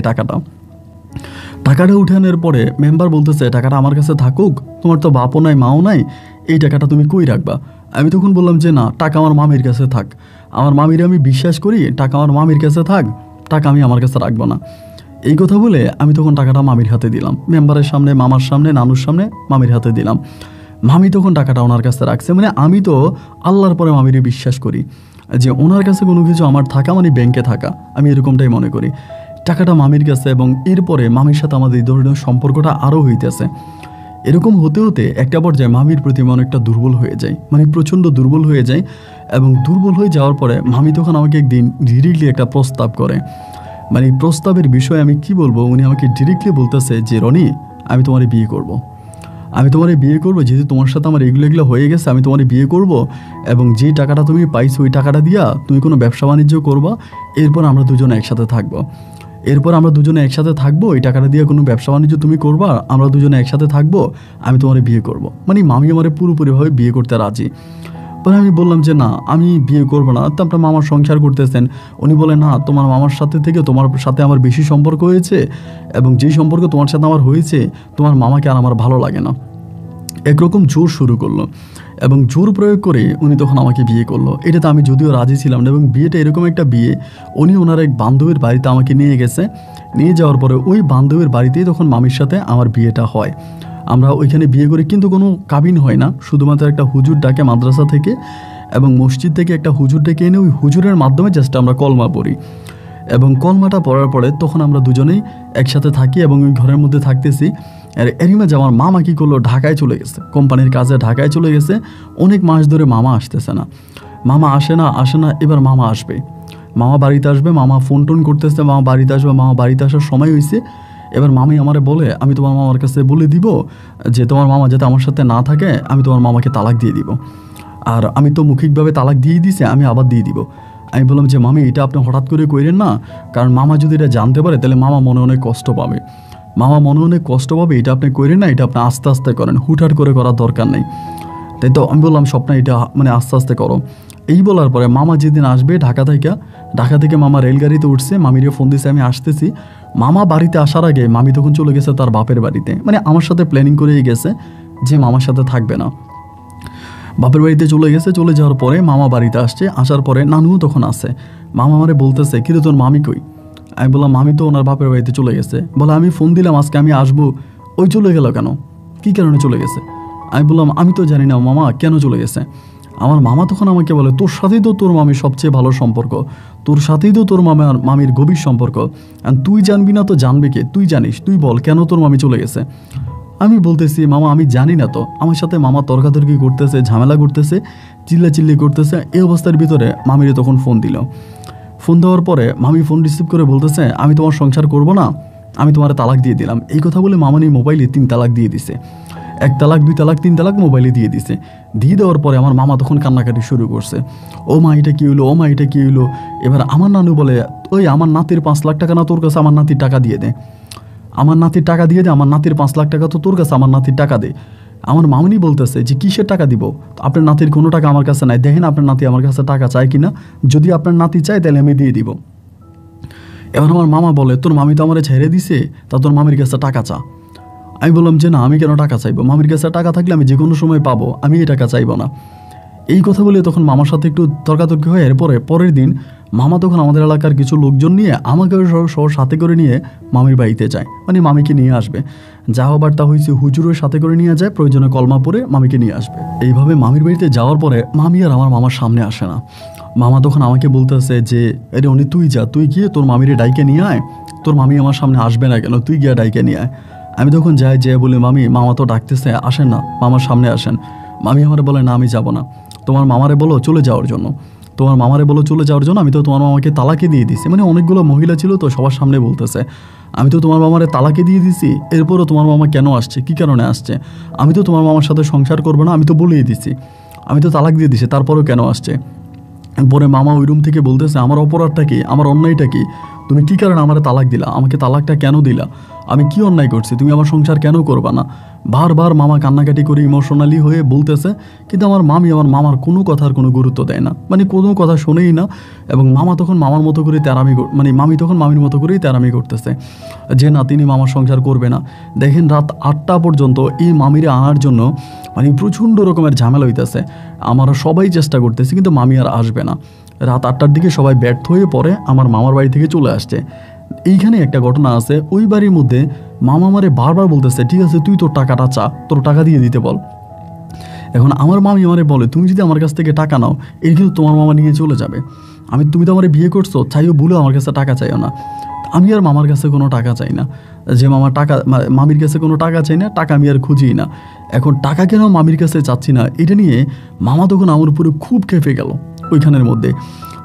টাকাটা উঠে আনার পরে মেম্বার বলতেছে টাকাটা আমার কাছে থাকুক, তোমার তো বাপও নাই মাও নাই, এই টাকাটা তুমি কই রাখবা? আমি তখন বললাম যে না, টাকা আমার মামির কাছে থাক, আমার মামিরে আমি বিশ্বাস করি, টাকা আমার মামির কাছে থাক, টাকা আমি আমার কাছে রাখবো না। এই কথা বলে আমি তখন টাকাটা মামির হাতে দিলাম, মেম্বারের সামনে, মামার সামনে, নানুর সামনে মামির হাতে দিলাম। মামি তখন টাকাটা ওনার কাছে রাখছে। মানে আমি তো আল্লাহর পরে মামিরে বিশ্বাস করি যে ওনার কাছে কোনো কিছু আমার থাকা মানে ব্যাংকে থাকা, আমি এরকমটাই মনে করি। টাকাটা মামির কাছে, এবং এরপরে মামির সাথে আমাদের এই ধরনের সম্পর্কটা আরও হইতেছে। এরকম হতে হতে একটা পর্যায়ে মামির প্রতি আমি অনেকটা দুর্বল হয়ে যাই, মানে প্রচণ্ড দুর্বল হয়ে যায়। এবং দুর্বল হয়ে যাওয়ার পরে মামি তখন আমাকে একদিন ডিরেক্টলি একটা প্রস্তাব করে। মানে এই প্রস্তাবের বিষয়ে আমি কি বলবো, উনি আমাকে ডিরেক্টলি বলতেছে যে রনি, আমি তোমারে বিয়ে করব, যেহেতু তোমার সাথে আমার এগুলো হয়ে গেছে, আমি তোমারে বিয়ে করব, এবং যে টাকাটা তুমি পাইছো ওই টাকাটা দিয়া তুমি কোনো ব্যবসা বাণিজ্য করবা, এরপর আমরা দুজনে একসাথে থাকবো, এই টাকাটা দিয়ে কোনো ব্যবসা বাণিজ্য তুমি করবা, আমরা দুজনে একসাথে থাকবো, আমি তোমারে বিয়ে করব। মানে মামি আমারে পুরোপুরিভাবে বিয়ে করতে রাজি। পরে আমি বললাম যে না, আমি বিয়ে করবো না, তো আপনার মামার সংসার করতেছেন। উনি বলে না, তোমার মামার সাথে থেকে তোমার সাথে আমার বেশি সম্পর্ক হয়েছে, এবং যেই সম্পর্ক তোমার সাথে আমার হয়েছে তোমার মামাকে আর আমার ভালো লাগে না। একরকম জোর শুরু করলো, এবং জোর প্রয়োগ করে উনি তখন আমাকে বিয়ে করলো। এটাতে আমি যদিও রাজি ছিলাম না, এবং বিয়েটা এরকম একটা বিয়ে, উনি ওনার এক বান্ধবীর বাড়িতে আমাকে নিয়ে গেছে। নিয়ে যাওয়ার পরে ওই বান্ধবীর বাড়িতেই তখন মামির সাথে আমার বিয়েটা হয়। আমরা ওইখানে বিয়ে করি, কিন্তু কোনো কাবিন হয় না, শুধুমাত্র একটা হুজুর ডাকে মাদ্রাসা থেকে এবং মসজিদ থেকে একটা হুজুর ডেকে এনে ওই হুজুরের মাধ্যমে জাস্ট আমরা কলমা পড়ি। এবং কলমাটা পড়ার পরে তখন আমরা দুজনেই একসাথে থাকি এবং ওই ঘরের মধ্যে থাকতেছি। আর এরই মাঝে আমার মামা কী করলো, ঢাকায় চলে গেছে, কোম্পানির কাজে ঢাকায় চলে গেছে। অনেক মাস ধরে মামা আসতেছে না, মামা আসে না। এবার মামা আসবে, মামা বাড়িতে আসবে, মামা ফোন টোন করতেছে, মামা বাড়িতে আসবে, মামা বাড়িতে আসার সময় হয়েছে। এবার মামি আমারে বলে, আমি তোমার মামার কাছে বলে দিব যে তোমার মামা যাতে আমার সাথে না থাকে, আমি তোমার মামাকে তালাক দিয়ে দিব। আর আমি তো মৌখিকভাবে তালাক দিয়ে দিছি, আমি আবার দিয়ে দিব। আমি বললাম যে মামি, এটা আপনি হঠাৎ করে কইরেন না, কারণ মামা যদি এটা জানতে পারে তাহলে মামা মনে অনেক কষ্ট পাবে, এটা আপনি কইরেন না, এটা আপনি আস্তে আস্তে করেন, হুটহাট করে করার দরকার নেই। তাই তো আমি বললাম স্বপ্ন, এটা মানে আস্তে আস্তে করো। এই বলার পরে মামা যেদিন আসবে ঢাকা থেকে মামা রেলগাড়িতে উঠছে, মামিরে ফোন দিছে আমি আসতেছি। মামা বাড়িতে আসার আগে মামি তখন চলে গেছে তার বাপের বাড়িতে, মানে আমার সাথে প্ল্যানিং করেই গেছে যে মামার সাথে থাকবে না। বাপের বাড়িতে চলে গেছে। চলে যাওয়ার পরে মামা বাড়িতে আসছে, আসার পরে নানুও তখন আসে। মামা আমারে বলতেছে, কিরে তোর মামি কই? আমি বললাম মামি তো ওনার বাপের বাড়িতে চলে গেছে। বলে আমি ফোন দিলাম আজকে আমি আসবো, ওই চলে গেল কেন, কী কারণে চলে গেছে? আমি বললাম আমি তো জানি না মামা কেন চলে গেছে। আমার মামা তখন আমাকে বলে, তোর সাথেই তো তোর মামির সবচেয়ে ভালো সম্পর্ক, তোর সাথেই তো তোর মামির গভীর সম্পর্ক, আর তুই জানবি না তো জানবে কে? তুই জানিস, তুই বল কেন তোর মামি চলে গেছে। আমি বলতেছি মামা আমি জানি না তো। আমার সাথে মামা তর্কাতর্কি করতেছে, ঝামেলা করতেছে, চিল্লাচিল্লি করতেছে। এই অবস্থার ভিতরে মামিরে তখন ফোন দিল। ফোন দেওয়ার পরে মামি ফোন রিসিভ করে বলতেছে, আমি তোমার সংসার করব না, আমি তোমার তালাক দিয়ে দিলাম। এই কথা বলে মামা নিয়ে মোবাইলে 3 তালাক দিয়ে দিছে। 1 তালাক, 2 তালাক, 3 তালাক মোবাইলে দিয়ে দিছে। দিয়ে দেওয়ার পরে আমার মামা তখন কান্নাকাটি শুরু করছে, ও মা এটা কী হইলো, ও মা এটা কী হইলো। এবার আমার নানু বলে, ওই আমার নাতির 5 লাখ টাকা না তোর কাছে, আমার নাতির টাকা দিয়ে দে, আমার নাতির টাকা দিয়ে দে, আমার নাতির 5 লাখ টাকা তো তোর কাছে, আমার নাতির টাকা দে। আমার মামনি বলতেছে যে কিসের টাকা দিব, আপনার নাতির কোনো টাকা আমার কাছে নাই, দেখেন আপনার নাতি আমার কাছে টাকা চায় কিনা, যদি আপনার নাতি চায় তাহলে আমি দিয়ে দিব। এবার আমার মামা বলে, তোর মামি তো আমার ছেড়ে দিছে, তা তোর মামির কাছে টাকা চা। আমি বললাম যে না, আমি কেন টাকা চাইবো, মামির কাছে টাকা থাকলে আমি যে কোনো সময় পাবো, আমি এই টাকা চাইবো না। এই কথা বলে তখন মামার সাথে একটু তর্কাতর্কি হয়। এরপরে পরের দিন মামা তখন আমাদের এলাকার কিছু লোকজন নিয়ে আমাকে সহ সাথে করে নিয়ে মামির বাড়িতে যায়, মানে মামিকে নিয়ে আসবে। যা হবার তা হয়েছে, হুজুরের সাথে করে নিয়ে যায়, প্রয়োজনে কলমা পরে মামিকে নিয়ে আসবে। এইভাবে মামির বাড়িতে যাওয়ার পরে মামি আর আমার মামার সামনে আসে না। মামা তখন আমাকে বলতেছে যে আরে উনি তুই যা, তুই গিয়ে তোর মামিরে ডাইকে নিয়ে আয়, তোর মামি আমার সামনে আসবে না কেন, তুই গিয়ে ডাইকে নিয়ে আয়। আমি তখন যাই, যে বলি মামি মামা তো ডাকতেছে, আসেন না, মামার সামনে আসেন। মামি আমার বলে, না আমি যাব না, তোমার মামারে বলো চলে যাওয়ার জন্য, তোমার মামারে বলো চলে যাওয়ার জন্য, আমি তো তোমার মামাকে তালাকে দিয়ে দিছি। মানে অনেকগুলো মহিলা ছিল তো, সবার সামনে বলতেছে, আমি তো তোমার মামারে তালাকে দিয়ে দিছি, এরপরও তোমার মামা কেন আসছে, কী কারণে আসছে? আমি তো তোমার মামার সাথে সংসার করবো না, আমি তো বলেই দিছি, আমি তো তালাক দিয়ে দিছি, তারপরেও কেন আসছে? পরে মামা ওই রুম থেকে বলতেছে, আমার অপরাধটা কি, আমার অন্যায়টা কি, তুমি কী কারণে আমার তালাক দিলা, আমাকে তালাকটা কেন দিলা, আমি কি অন্যায় করছি, তুমি আমার সংসার কেন করবা না? বারবার মামা কান্নাকাটি করে ইমোশনালি হয়ে বলতেছে, কিন্তু আমার মামি আমার মামার কোনো কথার কোনো গুরুত্ব দেয় না, মানে কোনো কথা শোনেই না। এবং মামা তখন মামার মতো করে তেরামি, মানে মামি তখন মামির মতো করেই তেরামি করতেছে যে না, তিনি মামার সংসার করবে না। দেখেন রাত 8টা পর্যন্ত এই মামিরে আনার জন্য মানে প্রচণ্ড রকমের ঝামেলা হইতেছে। আমরা সবাই চেষ্টা করতেছি, কিন্তু মামি আর আসবে না। রাত 8টার দিকে সবাই ব্যর্থ হয়ে পড়ে আমার মামার বাড়ি থেকে চলে আসছে। এইখানে একটা ঘটনা আছে, ওই বাড়ির মধ্যে মামা আমারে বারবার বলতেছে, ঠিক আছে তুই তোর টাকাটা চা, তোর টাকা দিয়ে দিতে বল। এখন আমার মামি আমারে বলে, তুমি যদি আমার কাছ থেকে টাকা নাও, এই কিন্তু তোমার মামা নিয়ে চলে যাবে। তুমি তো আমার বিয়ে করছো, চাইও ভুলেও আমার কাছে টাকা চাইও না। আমি আর মামার কাছে কোনো টাকা চাই না, যে মামার টাকা, মামির কাছে কোনো টাকা চাই না, টাকা আমি আর খুঁজি না। এখন টাকা কেন মামির কাছে চাচ্ছি না, এটা নিয়ে মামা তখন আমার উপরে খুব খেপে গেল। ওইখানের মধ্যে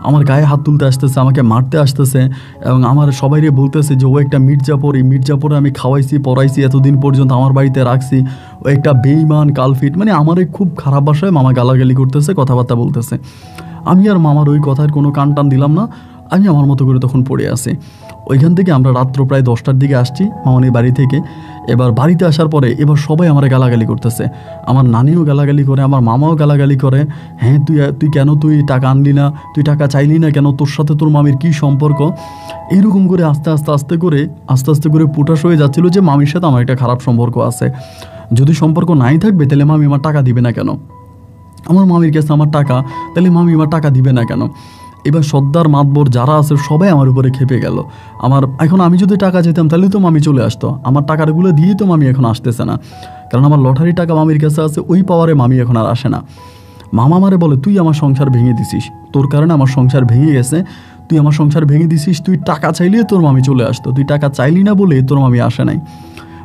আমার গায়ে হাত তুলতে আসতেছে, আমাকে মারতে আসতেছে, এবং আমার সবাইরে বলতেছে যে ও একটা মির্জাপুর, এই মির্জাপুরে আমি খাওয়াইছি পড়াইছি, এতদিন পর্যন্ত আমার বাড়িতে রাখছি, ও একটা বেঈমান কালফিট, মানে আমারে খুব খারাপ ভাষায় মামা গালাগালি করতেছে, কথাবার্তা বলতেছে। আমি আর মামার ওই কথার কোনো কান টান দিলাম না, আমি আমার মতো করে তখন পড়ে আসি। ওইখান থেকে আমরা রাত্র প্রায় 10টার দিকে আসছি মামনির বাড়ি থেকে। এবার বাড়িতে আসার পরে এবার সবাই আমার গালাগালি করতেছে, আমার নানিও গালাগালি করে, আমার মামাও গালাগালি করে, হ্যাঁ তুই কেন তুই টাকা আনলি না, তুই টাকা চাইলি না কেন, তোর সাথে তোর মামির কী সম্পর্ক? এইরকম করে আস্তে আস্তে করে প্রকাশ হয়ে যাচ্ছিল যে মামির সাথে আমার একটা খারাপ সম্পর্ক আছে। যদি সম্পর্ক নাই থাকবে তাহলে মামি আমার টাকা দিবে না কেন? আমার মামির কাছে আমার টাকা, তাহলে মামি আমার টাকা দিবে না কেন? এবার সর্দার মাতবর যারা আছে সবাই আমার উপরে খেপে গেল। এখন আমি যদি টাকা যেতাম তাহলে তো মামি চলে আসতো, আমার টাকাগুলো দিয়েই তো মামি এখন আসতেছে না, কারণ আমার লটারি টাকা মামির কাছে আছে, ওই পাওয়ারে মামি এখন আর আসে না। মামা আমারে বলে, তুই আমার সংসার ভেঙে দিছিস, তোর কারণে আমার সংসার ভেঙে গেছে, তুই আমার সংসার ভেঙে দিছিস, তুই টাকা চাইলে তোর মামি চলে আসতো, তুই টাকা চাইলি না বলে তোর মামি আসে নাই।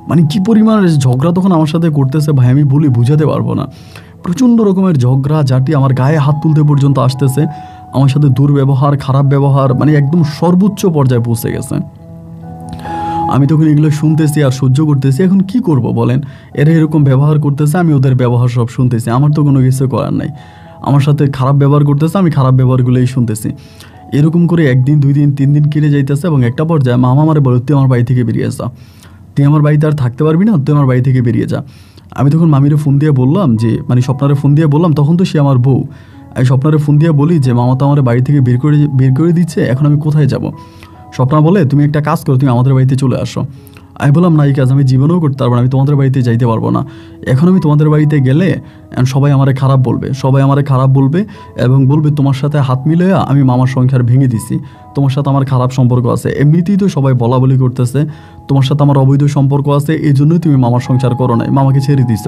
মানে কী পরিমাণ ঝগড়া তখন আমার সাথে করতেছে ভাই, আমি বলে বুঝাতে পারবো না। প্রচণ্ড রকমের ঝগড়া ঝাঁটি, আমার গায়ে হাত তুলতে পর্যন্ত আসতেছে, আমার সাথে দুর্ব্যবহার, খারাপ ব্যবহার, মানে একদম সর্বোচ্চ পর্যায়ে পৌঁছে গেছে। আমি তখন এগুলো শুনতেছি আর সহ্য করতেছি। এখন কি করব বলেন? এরা এরকম ব্যবহার করতেছে, আমি ওদের ব্যবহার সব শুনতেছি, আমার তো কোনো কিছু করার নাই। আমার সাথে খারাপ ব্যবহার করতেছে, আমি খারাপ ব্যবহারগুলোই শুনতেছি। এরকম করে 1 দিন 2 দিন 3 দিন কেটে যাইতেছে, এবং একটা পর্যায়ে মামা আমারে বলে, তুই আমার বাড়ি থেকে বেরিয়ে যা, তুই আমার বাড়িতে আর থাকতে পারবি না, তুই আমার বাড়ি থেকে বেরিয়ে যা। আমি তখন মামিরে ফোন দিয়ে বললাম যে, মানে স্বপ্নারে ফোন দিয়ে বললাম, তখন তো সে আমার বউ। আমি স্বপ্নারে ফোন দিয়ে বলি যে, মামা তো আমার বাড়ি থেকে বের করে দিচ্ছে, এখন আমি কোথায় যাব? স্বপ্না বলে, তুমি একটা কাজ করো, তুমি আমাদের বাড়িতে চলে আসো। আমি বললাম, না, এই কাজ আমি জীবনেও করতে পারবো না, আমি তোমাদের বাড়িতে যাইতে পারবো না। এখন আমি তোমাদের বাড়িতে গেলে সবাই আমারে খারাপ বলবে এবং বলবে তোমার সাথে হাত মিলে আমি মামার সংসার ভেঙে দিছি, তোমার সাথে আমার খারাপ সম্পর্ক আছে, এমনিতেই তো সবাই বলাবলি করতেছে তোমার সাথে আমার অবৈধ সম্পর্ক আছে, এই জন্যই তুমি মামার সংসার করো নাই, মামাকে ছেড়ে দিছ।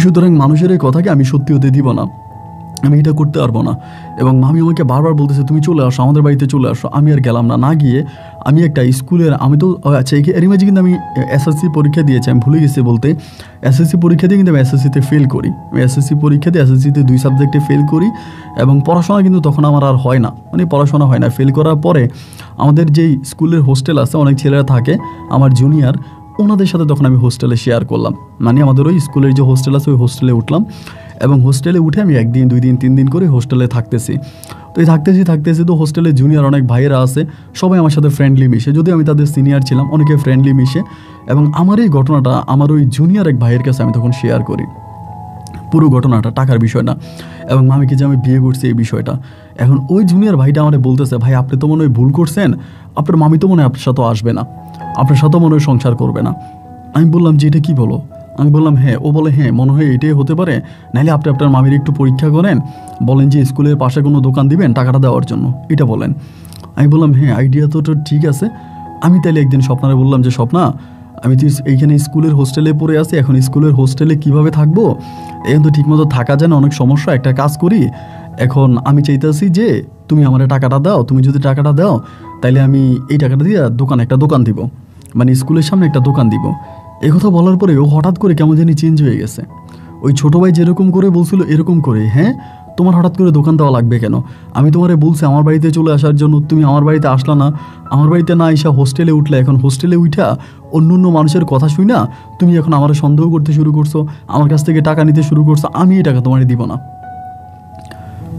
সুতরাং মানুষের এই কথাকে আমি সত্যি হতে দিব না, আমি এটা করতে পারবো না। এবং মামি আমাকে বারবার বলতেছে, তুমি চলে আসো, আমাদের বাড়িতে চলে আসো। আমি আর গেলাম না। না গিয়ে আমি একটা স্কুলের, আমি তো আচ্ছা এর মাঝে কিন্তু আমি এসএসসি পরীক্ষা দিয়েছি, আমি ভুলে গেছি বলতে। এসএসসি পরীক্ষা দিয়ে কিন্তু আমি এসএসসিতে ফেল করি। আমি এসএসসি পরীক্ষা দিয়ে এসএসসিতে 2 সাবজেক্টে ফেল করি, এবং পড়াশোনা কিন্তু তখন আমার আর হয় না, মানে পড়াশোনা হয় না। ফেল করার পরে আমাদের যেই স্কুলের হোস্টেল আছে, অনেক ছেলেরা থাকে আমার জুনিয়র, ওনাদের সাথে তখন আমি হোস্টেলে শেয়ার করলাম, মানে আমাদের ওই স্কুলের যে হোস্টেল আছে ওই হোস্টেলে উঠলাম, এবং হোস্টেলে উঠে আমি 1 দিন 2 দিন 3 দিন করে হোস্টেলে থাকতেছি। তো এই থাকতেছি তো হোস্টেলে জুনিয়র অনেক ভাইয়েরা আছে, সবাই আমার সাথে ফ্রেন্ডলি মিশে, যদিও আমি তাদের সিনিয়র ছিলাম, অনেকে ফ্রেন্ডলি মিশে। এবং আমার এই ঘটনাটা আমার ওই জুনিয়র এক ভাইয়ের কাছে আমি তখন শেয়ার করি, পুরো ঘটনাটা, টাকার বিষয়টা, এবং মামিকে যে আমি বিয়ে করছি এই বিষয়টা। এখন ওই জুনিয়র ভাইটা আমাকে বলতেছে, ভাই আপনি তো মনে হয় ভুল করছেন, আপনার মামি তো মনে হয় আপনার সাথেও আসবে না, আপনার সাথেও মনে হয় সংসার করবে না। আমি বললাম যে, এটা কী বলো? আমি বললাম হ্যাঁ। ও বলে, হ্যাঁ মনে হয় এটাই হতে পারে, নাহলে আপনি আপনার মামির একটু পরীক্ষা করেন, বলেন যে স্কুলের পাশে কোনো দোকান দিবেন টাকাটা দেওয়ার জন্য, এটা বলেন। আমি বললাম হ্যাঁ, আইডিয়া তো ঠিক আছে। আমি তাহলে একদিন স্বপ্নারে বললাম যে, স্বপ্না, আমি তো এইখানে স্কুলের হোস্টেলে পড়ে আছি, এখন স্কুলের হোস্টেলে কিভাবে থাকবো, এখন তো ঠিকমতো থাকা যায় না, অনেক সমস্যা, একটা কাজ করি, এখন আমি চাইতেছি যে তুমি আমার টাকাটা দাও, তুমি যদি টাকাটা দাও তাহলে আমি এই টাকাটা দিয়ে একটা দোকান দিব, মানে স্কুলের সামনে একটা দোকান দিব। এই কথা বলার পরে ও হঠাৎ করে কেমন জানি চেঞ্জ হয়ে গেছে। ওই ছোটো ভাই যেরকম করে বলছিল এরকম করে, হ্যাঁ তোমার হঠাৎ করে দোকান দেওয়া লাগবে কেন? আমি তোমারে বলছি আমার বাড়িতে চলে আসার জন্য, তুমি আমার বাড়িতে আসলা না, আমার বাড়িতে না এসে হোস্টেলে উঠলে, এখন হোস্টেলে উঠা অন্য মানুষের কথা শুই না, তুমি এখন আমার সন্দেহ করতে শুরু করছো, আমার কাছ থেকে টাকা নিতে শুরু করছো, আমি এই টাকা তোমারে দিব না।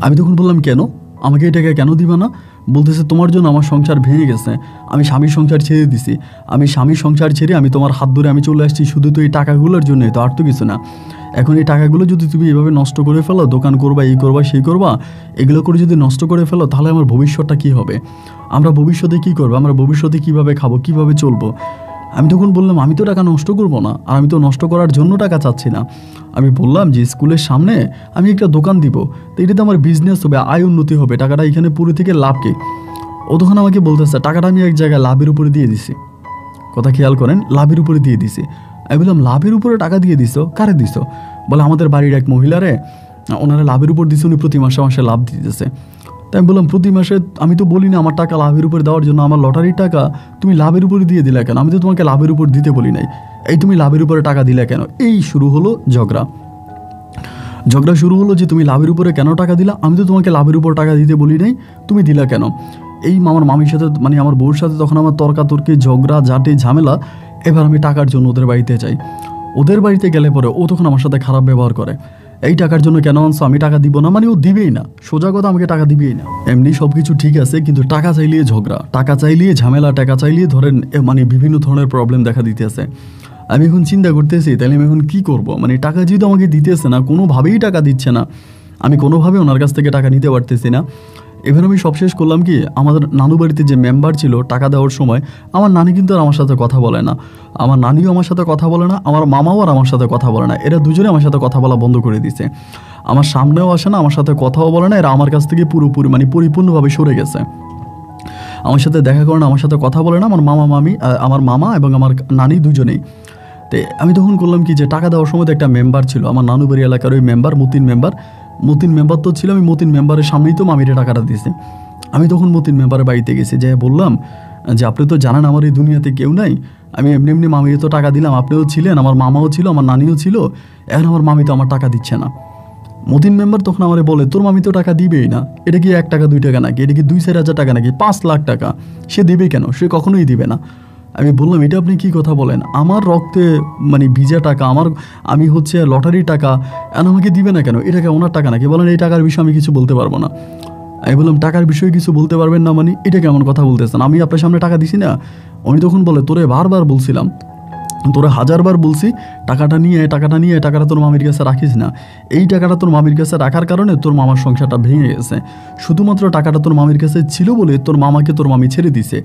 আমি তখন বললাম, কেন আমাকে এই টাকা কেন দিবা না? বলতেছে, তোমার জন্য আমার সংসার ভেঙে গেছে, আমি স্বামীর সংসার ছেড়ে দিছি, আমি স্বামীর সংসার ছেড়ে আমি তোমার হাত ধরে আমি চলে আসছি শুধু তো এই টাকাগুলোর জন্যই, তো আর তো কিছু না। এখন এই টাকাগুলো যদি তুমি এভাবে নষ্ট করে ফেলো, দোকান করবা, এই করবা সেই করবা, এগুলো করে যদি নষ্ট করে ফেলো, তাহলে আমার ভবিষ্যৎটা কী হবে? আমরা ভবিষ্যতে কী করবো? আমরা ভবিষ্যতে কীভাবে খাবো, কীভাবে চলবো? আমি তখন বললাম, আমি তো টাকা নষ্ট করব না, আর আমি তো নষ্ট করার জন্য টাকা চাচ্ছি না। আমি বললাম যে স্কুলের সামনে আমি একটা দোকান দিব, তো এটাতে আমার বিজনেস হবে, আয় উন্নতি হবে, টাকাটা এখানে পুরো থেকে লাভ কি? ও তখন আমাকে বলতেছে, টাকাটা আমি এক জায়গায় লাভের উপরে দিয়ে দিছি, কথা খেয়াল করেন, লাভের উপরে দিয়ে দিছি। আমি বললাম, লাভের উপরে টাকা দিয়ে দিছো, কারে দিছো? বলে, আমাদের বাড়ির এক মহিলারে, ওনারা লাভের উপর দিছে, উনি প্রতি মাসে মাসে লাভ দিতেছে। তাই আমি বললাম, প্রতি মাসে আমি তো বলি না আমার টাকা লাভের উপরে দেওয়ার জন্য, আমার লটারির টাকা তুমি লাভের উপরে দিয়ে দিলে কেন? আমি তো তোমাকে লাভের উপর দিতে বলি নাই, এই তুমি লাভের উপরে টাকা দিলে কেন? এই শুরু হলো ঝগড়া শুরু হলো যে তুমি লাভের উপরে কেন টাকা দিলা? আমি তো তোমাকে লাভের উপর টাকা দিতে বলি নাই, তুমি দিলা কেন? এই আমার মামির সাথে, মানে আমার বউর সাথে তখন আমার তর্কাতর্কি, ঝগড়া ঝাঁটি ঝামেলা। এবার আমি টাকার জন্য ওদের বাড়িতে যাই। ওদের বাড়িতে গেলে পরে ও তখন আমার সাথে খারাপ ব্যবহার করে, এই টাকার জন্য কেন আনছো, আমি টাকা দিব না, মানে ও দিবেই না, সোজা কথা আমাকে টাকা দিবেই না। এমনি সব কিছু ঠিক আছে, কিন্তু টাকা চাইলিয়ে ঝগড়া, টাকা চাইলিয়ে ঝামেলা, টাকা চাইলিয়ে ধরেন মানে বিভিন্ন ধরনের প্রবলেম দেখা দিতেছে। আমি এখন চিন্তা করতেছি, তাহলে আমি এখন কী করবো? মানে টাকা যেহেতু আমাকে দিতেছে না, কোনোভাবেই টাকা দিচ্ছে না, আমি কোনোভাবে ওনার কাছ থেকে টাকা নিতে পারতেছি না। এবার আমি সব শেষ করলাম কি, আমাদের নানু বাড়িতে যে মেম্বার ছিল টাকা দেওয়ার সময়, আমার নানি কিন্তু আর আমার সাথে কথা বলে না, আমার নানিও আমার সাথে কথা বলে না, আমার মামাও আর আমার সাথে কথা বলে না। এরা দুজনে আমার সাথে কথা বলা বন্ধ করে দিছে, আমার সামনেও আসে না, আমার সাথে কথাও বলে না। এরা আমার কাছ থেকে পুরোপুরি মানে পরিপূর্ণভাবে সরে গেছে, আমার সাথে দেখা করে না, আমার সাথে কথা বলে না। আমার আমার মামা এবং আমার নানি দুজনেই। তো আমি তখন করলাম কি, যে টাকা দেওয়ার সময় তো একটা মেম্বার ছিল আমার নানুবাড়ি এলাকার, ওই মেম্বার মতিন মেম্বার তো ছিল। আমি মতিন মেম্বারের সামনেই তো মামিরে টাকাটা দিয়েছি। আমি তখন মতিন মেম্বারের বাড়িতে গেছি, যে বললাম যে আপনি তো জানেন আমার এই দুনিয়াতে কেউ নাই, আমি এমনি এমনি মামিরে তো টাকা দিলাম, আপনিও ছিলেন, আমার মামাও ছিল, আমার নানিও ছিল, এখন আমার মামি তো আমার টাকা দিচ্ছে না। মতিন মেম্বার তখন আমারে বলে, তোর মামি তো টাকা দিবেই না, এটা কি 1 টাকা 2 টাকা নাকি, এটা কি 2-4 হাজার টাকা নাকি, 5 লাখ টাকা, সে দিবে কেন, সে কখনোই দিবে না। আমি বললাম, এটা আপনি কি কথা বলেন, আমার রক্তে মানে ভিজা টাকা, আমি হচ্ছে লটারির টাকা, এখন আমাকে দিবে না কেন, এটা ওনার টাকা নাকি, বলেন এই টাকার বিষয়ে আমি কিছু বলতে পারবো না। আমি বললাম, টাকার বিষয়ে কিছু বলতে পারবেন না মানে, এটা কেমন কথা বলতেছেন, আমি আপনার সামনে টাকা দিছি না। উনি তখন বলে, তোরে বারবার বলছিলাম, তোরা 1000 বার বলছি টাকাটা নিয়ে টাকাটা তোর মামির কাছে রাখিস না, এই টাকাটা তোর মামির কাছে রাখার কারণে তোর মামার সংসারটা ভেঙে গেছে, শুধুমাত্র টাকাটা তোর মামির কাছে ছিল বলে তোর মামাকে তোর মামি ছেড়ে দিছে,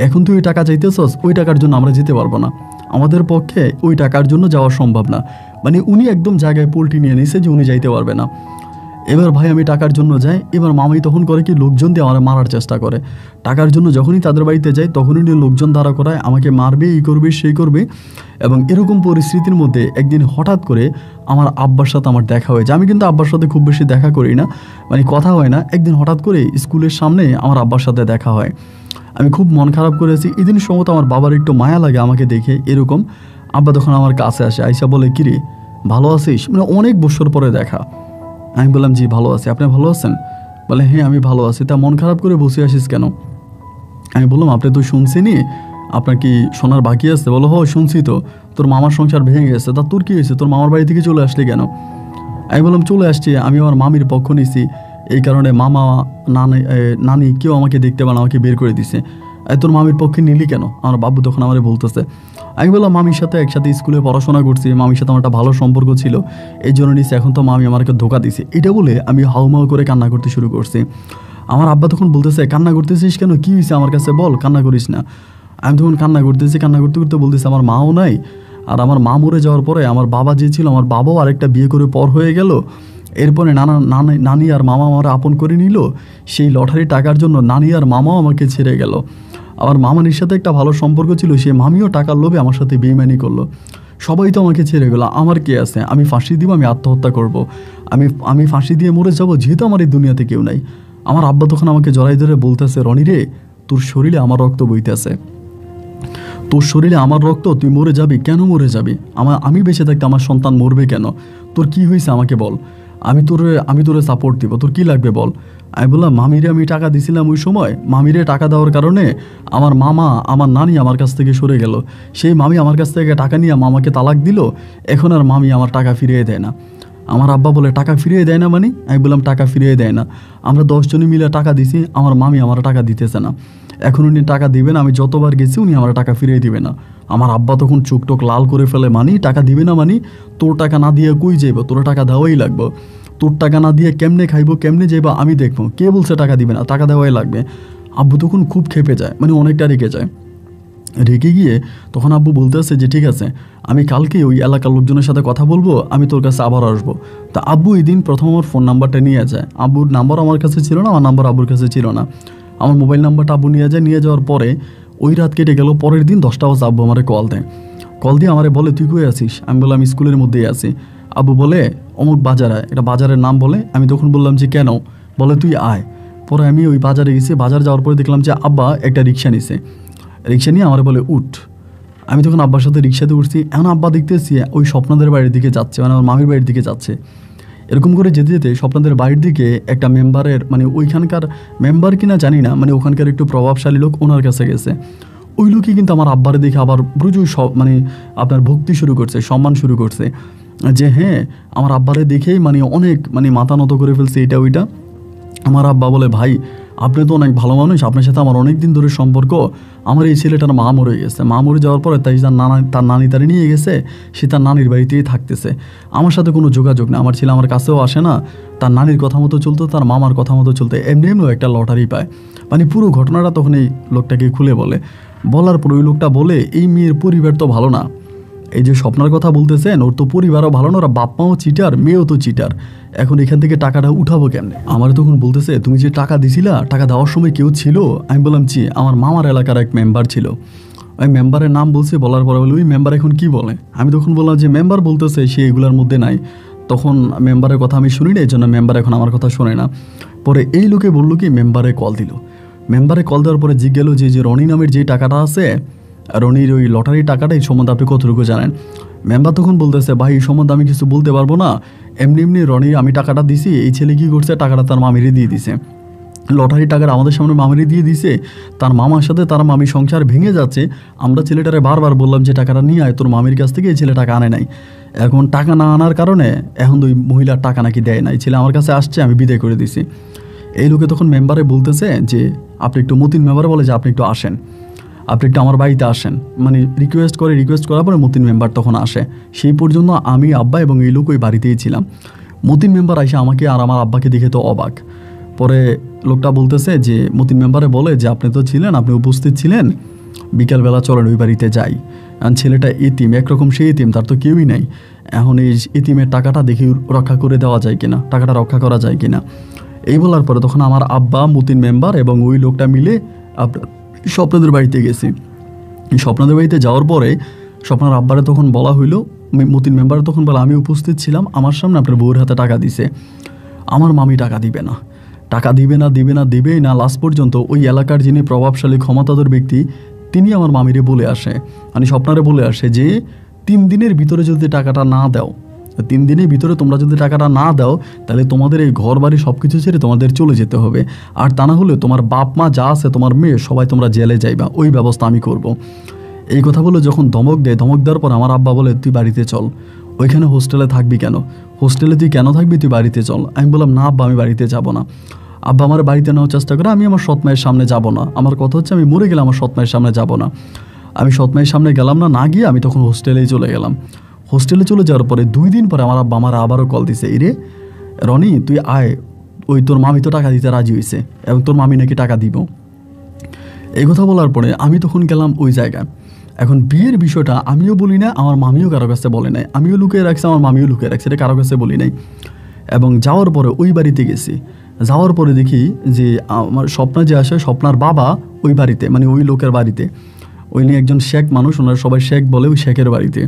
এখন তুই ওই টাকা চাইতেছস, ওই টাকার জন্য আমরা যেতে পারবো না, আমাদের পক্ষে ওই টাকার জন্য যাওয়া সম্ভব না। মানে উনি একদম জায়গায় পোল্টি নিয়ে নিছে যে উনি যাইতে পারবে না। এবার ভাই আমি টাকার জন্য যাই, এবার মামাই তখন করে কি, লোকজন দিয়ে আমার মারার চেষ্টা করে। টাকার জন্য যখনই তাদের বাড়িতে যাই তখনই লোকজন দাঁড়া করায়, আমাকে মারবে, এই করবে সেই করবে। এবং এরকম পরিস্থিতির মধ্যে একদিন হঠাৎ করে আমার আব্বার সাথে আমার দেখা হয়েছে। আমি কিন্তু আব্বার সাথে খুব বেশি দেখা করি না, মানে কথা হয় না। একদিন হঠাৎ করে স্কুলের সামনে আমার আব্বার সাথে দেখা হয়। আমি খুব মন খারাপ করেছি। এদিন সম্ভবত আমার বাবার একটু মায়া লাগে আমাকে দেখে এরকম। আব্বা তখন আমার কাছে আসে, আইসা বলে, কিরে ভালো আছিস, মানে অনেক বছর পরে দেখা। আমি বললাম, জি ভালো আছি, আপনি ভালো আছেন? বলে, হ্যাঁ আমি ভালো আছি। তা মন খারাপ করে বসে আসিস কেন? আমি বললাম, আপনি তো শুনছিনি, আপনার কি শোনার বাকি আছে? বলো, হ শুনছি তো, তোর মামার সংসার ভেঙে গেছে। তা তোর কী হয়েছে, তোর মামার বাড়ি থেকে চলে আসলি কেন? আমি বললাম, চলে আসছি, আমি আমার মামির পক্ষ নিছি, এই কারণে মামা নানি কেউ আমাকে দেখতে পারে, আমাকে বের করে দিছে। তোর মামির পক্ষে নিলি কেন? আমার বাবু তখন আমারে বলতেছে। আমি বললাম, মামির সাথে একসাথে স্কুলে পড়াশোনা করছি, মামির সাথে আমার একটা ভালো সম্পর্ক ছিল, এই জন্য নিছি, এখন তো মামি আমাকে ধোকা দিছে। এটা বলে আমি হাউমাউ করে কান্না করতে শুরু করছি। আমার আব্বা তখন বলতেছে, কান্না করতেছিস কেন, কী হয়েছে আমার কাছে বল, কান্না করিস না। আমি তখন কান্না করতেছি, কান্না করতে করতে বলতেছি, আমার মাও নাই, আর আমার মা মরে যাওয়ার পরে আমার বাবা যে ছিল, আমার বাবাও আরেকটা বিয়ে করে পর হয়ে গেল, এরপরে নানি আর মামা আমার আপন করে নিল, সেই লটারি টাকার জন্য নানি আর মামাও আমাকে ছেড়ে গেল। আমার মামানির সাথে একটা ভালো সম্পর্ক ছিল, সে মামিও টাকার লোভে আমার সাথে বেইমানি করলো, সবাই তো আমাকে ছেড়ে গেলো, আমার কে আছে, আমি ফাঁসি দিব, আমি আত্মহত্যা করব, আমি ফাঁসি দিয়ে মরে যাব, যেহেতু আমার এই দুনিয়াতে কেউ নাই। আমার আব্বা তখন আমাকে জড়াই ধরে বলতেছে, রনি রে, তোর শরীরে আমার রক্ত বইতেছে, তোর শরীরে আমার রক্ত, তুই মরে যাবি কেন, মরে যাবি, আমি বেঁচে থাকতে আমার সন্তান মরবে কেন, তোর কি হয়েছে আমাকে বল, আমি তোরে সাপোর্ট দিব, তোর কি লাগবে বল। আমি বললাম, মামিরে আমি টাকা দিছিলাম, ওই সময় মামিরে টাকা দেওয়ার কারণে আমার মামা আমার নানি আমার কাছ থেকে সরে গেল, সেই মামি আমার কাছ থেকে টাকা নিয়ে মামাকে তালাক দিল, এখন আর মামি আমার টাকা ফিরিয়ে দেয় না। আমার আব্বা বলে, টাকা ফিরিয়ে দেয় না মানে? আমি বললাম, টাকা ফিরিয়ে দেয় না, আমরা 10 জনে মিলে টাকা দিছি, আমার মামি আমার টাকা দিতেছে না, এখন উনি টাকা দিবেন, আমি যতবার গেছি উনি আমার টাকা ফিরিয়ে দিবে না। আমার আব্বা তখন চোখ টোক লাল করে ফেলে, মানি টাকা দিবে না মানি, তোর টাকা না দিয়ে কই যাইব, তোর টাকা দেওয়াই লাগবে, তোর টাকা না দিয়ে কেমনে খাইবো, কেমনে যাইবা আমি দেখবো, কে বলছে টাকা দিবে না, টাকা দেওয়াই লাগবে। আব্বু তখন খুব খেপে যায়, মানে অনেকটা রেগে যায়। রেগে গিয়ে তখন আব্বু বলতে আছে যে, ঠিক আছে, আমি কালকে ওই এলাকার লোকজনের সাথে কথা বলবো, আমি তোর কাছে আবার আসবো। তা আব্বু এই দিন প্রথম আমার ফোন নাম্বারটা নিয়ে যায়, আব্বুর নাম্বার আমার কাছে ছিল না, আমার নাম্বার আব্বুর কাছে ছিল না, আমার মোবাইল নাম্বারটা আব্বু নিয়ে যায়। নিয়ে যাওয়ার পরে ওই রাত কেটে গেল, পরের দিন 10টা বাজে আব্বু আমারে কল দেয়, কল দিয়ে আমারে বলে, তুই কই আছিস? আমি বললাম, স্কুলের মধ্যেই আছি। আব্বু বলে, অমুক বাজারে, এটা বাজারের নাম বলে। আমি তখন বললাম যে, কেন? বলে, তুই আয়। পরে আমি ওই বাজারে গেছি, বাজার যাওয়ার পরে দেখলাম যে আব্বা একটা রিক্সা নিছে, রিক্সা নিয়ে আমার বলে, উঠ। আমি তখন আব্বার সাথে রিক্সাতে উঠছি। এখন আব্বা দেখতেছি ওই স্বপ্নাদের বাড়ির দিকে যাচ্ছে, মানে আমার মামির বাড়ির দিকে যাচ্ছে। এরকম করে যেতে যেতে স্বপ্নাদের বাড়ির দিকে একটা মেম্বারের, মানে ওইখানকার মেম্বার কিনা জানি না, মানে ওখানকার একটু প্রভাবশালী লোক, ওনার কাছে গেছে। ওই লোকই কিন্তু আমার আব্বারে দেখে আবার প্রচুর মানে আপনার ভক্তি শুরু করছে, সম্মান শুরু করছে, যে হ্যাঁ আমার আব্বারে দেখেই মানে অনেক মানে মাথা নত করে ফেলছে এটা ওইটা। আমার আব্বা বলে, ভাই আপনি তো অনেক ভালো মানুষ, আপনার সাথে আমার অনেক দিন ধরে সম্পর্ক, আমার এই ছেলেটার মা মরে গেছে, মা মরে যাওয়ার পরে তাই তার নানি তারে নিয়ে গেছে, সে তার নানির বাড়িতেই থাকতেছে, আমার সাথে কোনো যোগাযোগ নেই, আমার ছেলে আমার কাছেও আসে না, তার নানির কথা মতো চলতো, তার মামার কথা মতো চলতো, এমনি এমনিও একটা লটারি পায়। মানে পুরো ঘটনাটা তখন এই লোকটাকে খুলে বলে, বলার পর ওই লোকটা বলে এই মেয়ের পরিবার তো ভালো না, এই যে স্বপ্নার কথা বলতেছেন ওর তো পরিবারও ভালো না, ওরা বাপ মাও চিটার, মেয়েও তো চিটার, এখন এখান থেকে টাকাটা উঠাবো কেমনে? আমার তখন বলতেছে তুমি যে টাকা দিছিলা, টাকা দেওয়ার সময় কেউ ছিল? আমি বললাম জি, আমার মামার এলাকার এক মেম্বার ছিল। ওই মেম্বারের নাম বলছে, বলার পরে বলে ওই মেম্বার এখন কি বলে? আমি তখন বললাম যে মেম্বার বলতেছে সে এগুলোর মধ্যে নাই। তখন মেম্বারের কথা আমি শুনি না, এই জন্য মেম্বার এখন আমার কথা শোনে না। পরে এই লোকে বললো কি মেম্বারে কল দিল, মেম্বারে কল দেওয়ার পরে জিজ্ঞেস যে রনি নামের যে টাকাটা আছে, রনির ওই লটারির টাকাটা, এই সম্বন্ধে আপনি কতটুকু জানেন? মেম্বার তখন বলতেছে ভাই এই সম্বন্ধে আমি কিছু বলতে পারবো না, এমনি এমনি রনি আমি টাকাটা দিছি, এই ছেলে কী করছে টাকাটা তার মামিরে দিয়ে দিছে, লটারির টাকাটা আমাদের সামনে মামিরে দিয়ে দিছে, তার মামার সাথে তার মামি সংসার ভেঙে যাচ্ছে, আমরা ছেলেটারে বারবার বললাম যে টাকাটা নিয়ে আয় তোর মামির কাছ থেকে, এই ছেলে টাকা আনে নাই, এখন টাকা না আনার কারণে এখন ওই মহিলার টাকা নাকি দেয় নাই, ছেলে আমার কাছে আসছে আমি বিদায় করে দিছি। এই লোকে তখন মেম্বারে বলতেছে যে আপনি একটু মতিন মেম্বার বলে যে আপনি একটু আসেন, আপনি একটু আমার বাড়িতে আসেন, মানে রিকোয়েস্ট করার পরে মতিন মেম্বার তখন আসে। সেই পর্যন্ত আমি আব্বা এবং এই লোক ওই বাড়িতেই ছিলাম। মতিন মেম্বার এসে আমাকে আর আমার আব্বাকে দেখে তো অবাক। পরে লোকটা বলতেছে যে মতিন মেম্বারে বলে যে আপনি তো ছিলেন, আপনি উপস্থিত ছিলেন, বিকালবেলা চলেন ওই বাড়িতে যাই, কারণ ছেলেটা এতিম, একরকম সে এতিম, তার তো কেউই নাই, এখন এই এতিমের টাকাটা দেখি রক্ষা করে দেওয়া যায় কিনা, টাকাটা রক্ষা করা যায় কিনা। এই বলার পরে তখন আমার আব্বা, মতিন মেম্বার এবং ওই লোকটা মিলে স্বপ্নাদের বাড়িতে গেছি। স্বপ্নাদের বাড়িতে যাওয়ার পরে স্বপ্নার আব্বারে তখন বলা হইলো, মতিন মেম্বারে তখন বলে আমি উপস্থিত ছিলাম, আমার সামনে আপনার বউয়ের হাতে টাকা দিছে, আমার মামি টাকা দিবে না, দিবেই না। লাস্ট পর্যন্ত ওই এলাকার যিনি প্রভাবশালী ক্ষমতাধর ব্যক্তি তিনি আমার মামিরে বলে আসে, মানে স্বপ্নারে বলে আসে যে 3 দিনের ভিতরে যদি টাকাটা না দাও, 3 দিনের ভিতরে তোমরা যদি টাকাটা না দাও তাহলে তোমাদের এই ঘর বাড়ি সব কিছু ছেড়ে তোমাদের চলে যেতে হবে, আর তা না হলে তোমার বাপ মা যা আছে, তোমার মেয়ে সবাই তোমরা জেলে যাইবা, ওই ব্যবস্থা আমি করব। এই কথা বলে যখন ধমক দেওয়ার পর আমার আব্বা বলে তুই বাড়িতে চল, ওইখানে হোস্টেলে থাকবি কেন, হোস্টেলে তুই কেন থাকবি, তুই বাড়িতে চল। আমি বললাম না আব্বা আমি বাড়িতে যাব না। আব্বা আমার বাড়িতে নেওয়ার চেষ্টা করে, আমি আমার সৎ মায়ের সামনে যাব না, আমার কথা হচ্ছে আমি মরে গেলে আমার সৎ মায়ের সামনে যাব না। আমি সৎ মায়ের সামনে গেলাম না, না গিয়ে আমি তখন হোস্টেলেই চলে গেলাম। হোস্টেলে চলে যাওয়ার পরে 2 দিন পরে আমার আব্বা আমার আবারও কল দিছে, এই রে রনি তুই আয়, ওই তোর মামি তো টাকা দিতে রাজি হয়েছে এবং তোর মামি নাকি টাকা দিব। এই কথা বলার পরে আমি তখন গেলাম ওই জায়গায়। এখন বিয়ের বিষয়টা আমিও বলি না, আমার মামিও কারো কাছে বলে নাই, আমিও লুকিয়ে রাখছি, আমার মামিও লুকিয়ে রাখছে, এটা কারো কাছে বলি নাই। এবং যাওয়ার পরে ওই বাড়িতে গেছি, যাওয়ার পরে দেখি যে আমার স্বপ্না যে আসে, স্বপ্নার বাবা ওই বাড়িতে, মানে ওই লোকের বাড়িতে, ওই নিয়ে একজন শেখ মানুষ, ওনারা সবাই শেখ বলে, ওই শেখের বাড়িতে।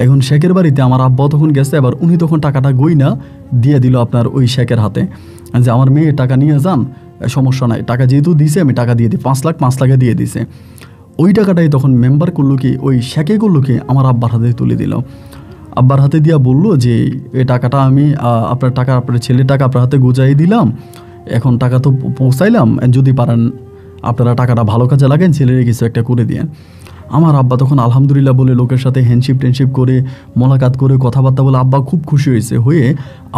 এখন শেখের বাড়িতে আমার আব্বা তখন গেছে, এবার উনি তখন টাকাটা গইনা দিয়ে দিল আপনার ওই শেখের হাতে, যে আমার মেয়ে টাকা নিয়ে যান, সমস্যা নাই, টাকা যেহেতু দিছে আমি টাকা দিয়ে দিই, 5 লাখ দিয়ে দিছে। ওই টাকাটাই তখন মেম্বার করলো কি, ওই শেখে করলো কি, আমার আব্বার হাতে তুলে দিল। আব্বার হাতে দিয়া বললো যে এই টাকাটা আমি আপনার টাকা, আপনার ছেলের টাকা আপনার হাতে গুজাই দিলাম, এখন টাকা তো পৌঁছাইলাম, যদি পারেন আপনারা টাকাটা ভালো কাজে লাগেন, ছেলের কিছু একটা করে দিয়েন। আমার আব্বা তখন আলহামদুলিল্লাহ বলে লোকের সাথে হ্যান্ডশিপ করে মোলাকাত করে কথাবার্তা বলে আব্বা খুব খুশি হয়ে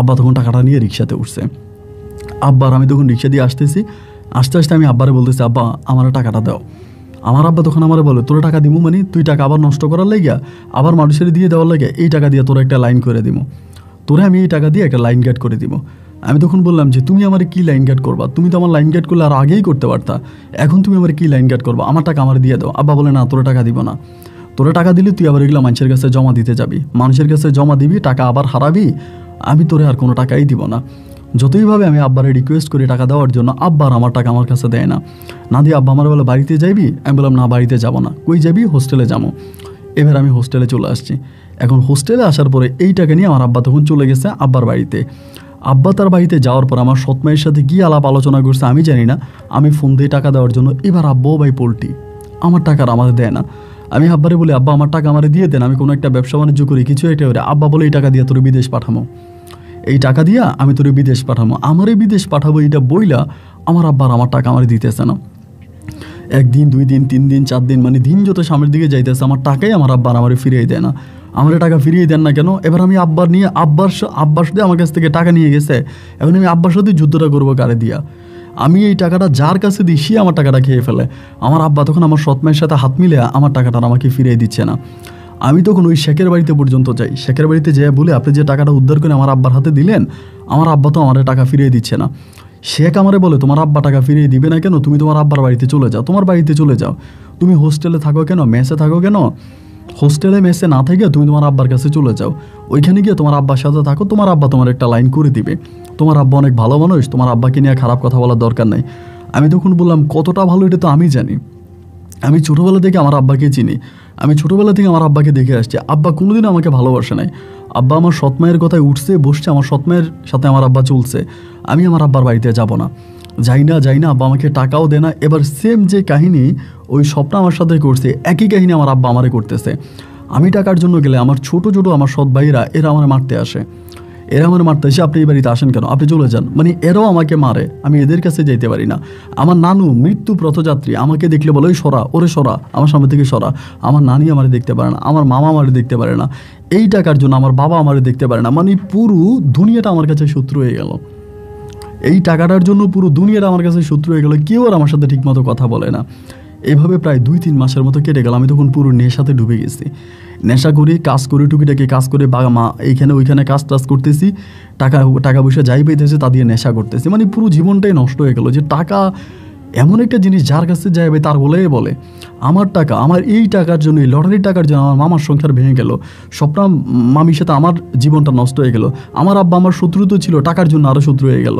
আব্বা তখন টাকাটা নিয়ে রিক্সাতে উঠছে। আব্বার আমি তখন রিক্সা দিয়ে আসতে আসতে আমি আব্বারে বলতেছি আব্বা আমার টাকাটা দাও। আমার আব্বা তখন আমার বলে তোরা টাকা দিমু, মানে তুই টাকা আবার নষ্ট করার লাগিয়া, আবার মানুষের দিয়ে দেওয়ার লাগে, এই টাকা দিয়ে তোরা একটা লাইন করে দিব, তোরা আমি এই টাকা দিয়ে একটা লাইন গার্ড করে দিব। আমি তখন বললাম যে তুমি আমার কি লাইন গার্ড করবা, তুমি তো আমার লাইন গার্ড করলে আর আগেই করতে পারতা, এখন তুমি আমার কি লাইন গার্ড করবা, আমার টাকা আমার দিয়ে দাও। আব্বা বলে না তোরা টাকা দিব না, তোরা টাকা দিলে তুই আবার এগুলো মানুষের কাছে জমা দিতে যাবি, মানুষের কাছে জমা দিবি, টাকা আবার হারাবি, আমি তোরে আর কোনো টাকাই দিব না। যতইভাবে আমি আব্বারে রিকোয়েস্ট করি টাকা দেওয়ার জন্য, আব্বার আমার টাকা আমার কাছে দেয় না, না দিয়ে আব্বা আমার বলে বাড়িতে যাইবি, আমি বললাম না বাড়িতে যাব না, কই যাবি, হোস্টেলে যাবো। এবার আমি হোস্টেলে চলে আসছি। এখন হোস্টেলে আসার পরে এই টাকা নিয়ে আমার আব্বা তখন চলে গেছে আব্বার বাড়িতে। আব্বা তার বাড়িতে যাওয়ার পর আমার সৎ মায়ের সাথে কী আলাপ আলোচনা করছে আমি জানি না, আমি ফোন দিয়ে টাকা দেওয়ার জন্য, এবার আব্বাও ভাই পোল্টি, আমার টাকার আমাদের দেয় না। আমি আব্বারে বলি আব্বা আমার টাকা আমারে দিয়ে দেন, আমি কোনো একটা ব্যবসা বাণিজ্য করি, কিছু একটা করে। আব্বা বলে এই টাকা দিয়ে তোর বিদেশ পাঠামো, এই টাকা দিয়া আমি তোর বিদেশ পাঠাবো, আমারই বিদেশ পাঠাবো, এইটা বইলা আমার আব্বার আমার টাকা আমার দিতেছে না। 1 দিন 2 দিন 3 দিন 4 দিন, মানে দিন যত সামনের দিকে যাইতেছে আমার টাকাই আমার আব্বার আমারে ফিরিয়ে দেয় না। আমার টাকা ফিরিয়ে দেন না কেন? এবার আমি আব্বার নিয়ে আব্বার সাথে আমার কাছ থেকে টাকা নিয়ে গেছে, এখন আমি আব্বার সাথে যুদ্ধটা করবো কারে দিয়া। আমি এই টাকাটা যার কাছে দিই সে আমার টাকাটা খেয়ে ফেলে। আমার আব্বা তখন আমার সৎ মায়ের সাথে হাত মিলে আমার টাকাটা আমাকে ফিরিয়ে দিচ্ছে না। আমি তখন ওই শেখের বাড়িতে পর্যন্ত যাই, শেখের বাড়িতে যেয়ে বলে আপনি যে টাকাটা উদ্ধার করে আমার আব্বার হাতে দিলেন, আমার আব্বা তো আমার টাকা ফিরিয়ে দিচ্ছে না। শেখ আমারে বলে তোমার আব্বা টাকা ফিরিয়ে দিবে না কেন, তুমি তোমার আব্বার বাড়িতে চলে যাও, তোমার বাড়িতে চলে যাও, তুমি হোস্টেলে থাকো কেন, মেসে থাকো কেন, হোস্টেলে মেসে না থেকে তুমি তোমার আব্বার কাছে চলে যাও, ওইখানে গিয়ে তোমার আব্বার সাথে থাকো, তোমার আব্বা তোমার একটা লাইন করে দিবে, তোমার আব্বা অনেক ভালো মানুষ, তোমার আব্বাকে নিয়ে খারাপ কথা বলার দরকার নাই। আমি তখন বললাম কতটা ভালো এটা তো আমি জানি, আমি ছোটোবেলা থেকে আমার আব্বাকে চিনি, আমি ছোটোবেলা থেকে আমার আব্বাকে দেখে আসছি, আব্বা কোনোদিনও আমাকে ভালোবাসে নাই, আব্বা আমার সৎ মায়ের কথায় উঠছে বসছে, আমার সৎ মায়ের সাথে আমার আব্বা চলছে, আমি আমার আব্বার বাড়িতে যাব না, যাই না, আব্বা আমাকে টাকাও দেয় না। এবার সেম যে কাহিনী ওই স্বপ্ন আমার সাথে করছে, একই কাহিনী আমার আব্বা আমারে করতেছে। আমি টাকার জন্য গেলে আমার ছোটো আমার সৎ ভাইরা এরা আমার মারতে আসে, এরা আমার মারতে এসে আপনি এই বাড়িতে আসেন কেন, আপনি চলে যান, মানে এরাও আমাকে মারে, আমি এদের কাছে যাইতে পারি না। আমার নানু মৃত্যু পথযাত্রী, আমাকে দেখলে বলে ওই সরা, ওরে সরা, আমার সামনে থেকে সরা। আমার নানি আমারে দেখতে পারে না, আমার মামা আমারে দেখতে পারে না, এই টাকার জন্য আমার বাবা আমারে দেখতে পারে না, মানে পুরো দুনিয়াটা আমার কাছে শত্রু হয়ে গেল। এই টাকাটার জন্য পুরো দুনিয়াটা আমার কাছে শত্রু হয়ে গেল, কেউ আর আমার সাথে ঠিকমতো কথা বলে না। এইভাবে প্রায় 2-3 মাসের মতো কেটে গেল। আমি তখন পুরো নেশাতে ডুবে গেছি, নেশা করি, কাজ করি, টুকিটাকি কাজ করে মা এইখানে ওইখানে কাজ টাজ করতেছি, টাকা পয়সা যাই পেতেছে তা দিয়ে নেশা করতেছি, মানে পুরো জীবনটাই নষ্ট হয়ে গেল। যে টাকা এমন একটা জিনিস যার কাছে যাইবে তার বলে আমার টাকা, আমার এই টাকার জন্য, এই লটারির টাকার জন্য আমার মামার সংসার ভেঙে গেল, স্বপ্না মামির সাথে আমার জীবনটা নষ্ট হয়ে গেল, আমার আব্বা আমার শত্রু তো ছিল, টাকার জন্য আরও শত্রু হয়ে গেল,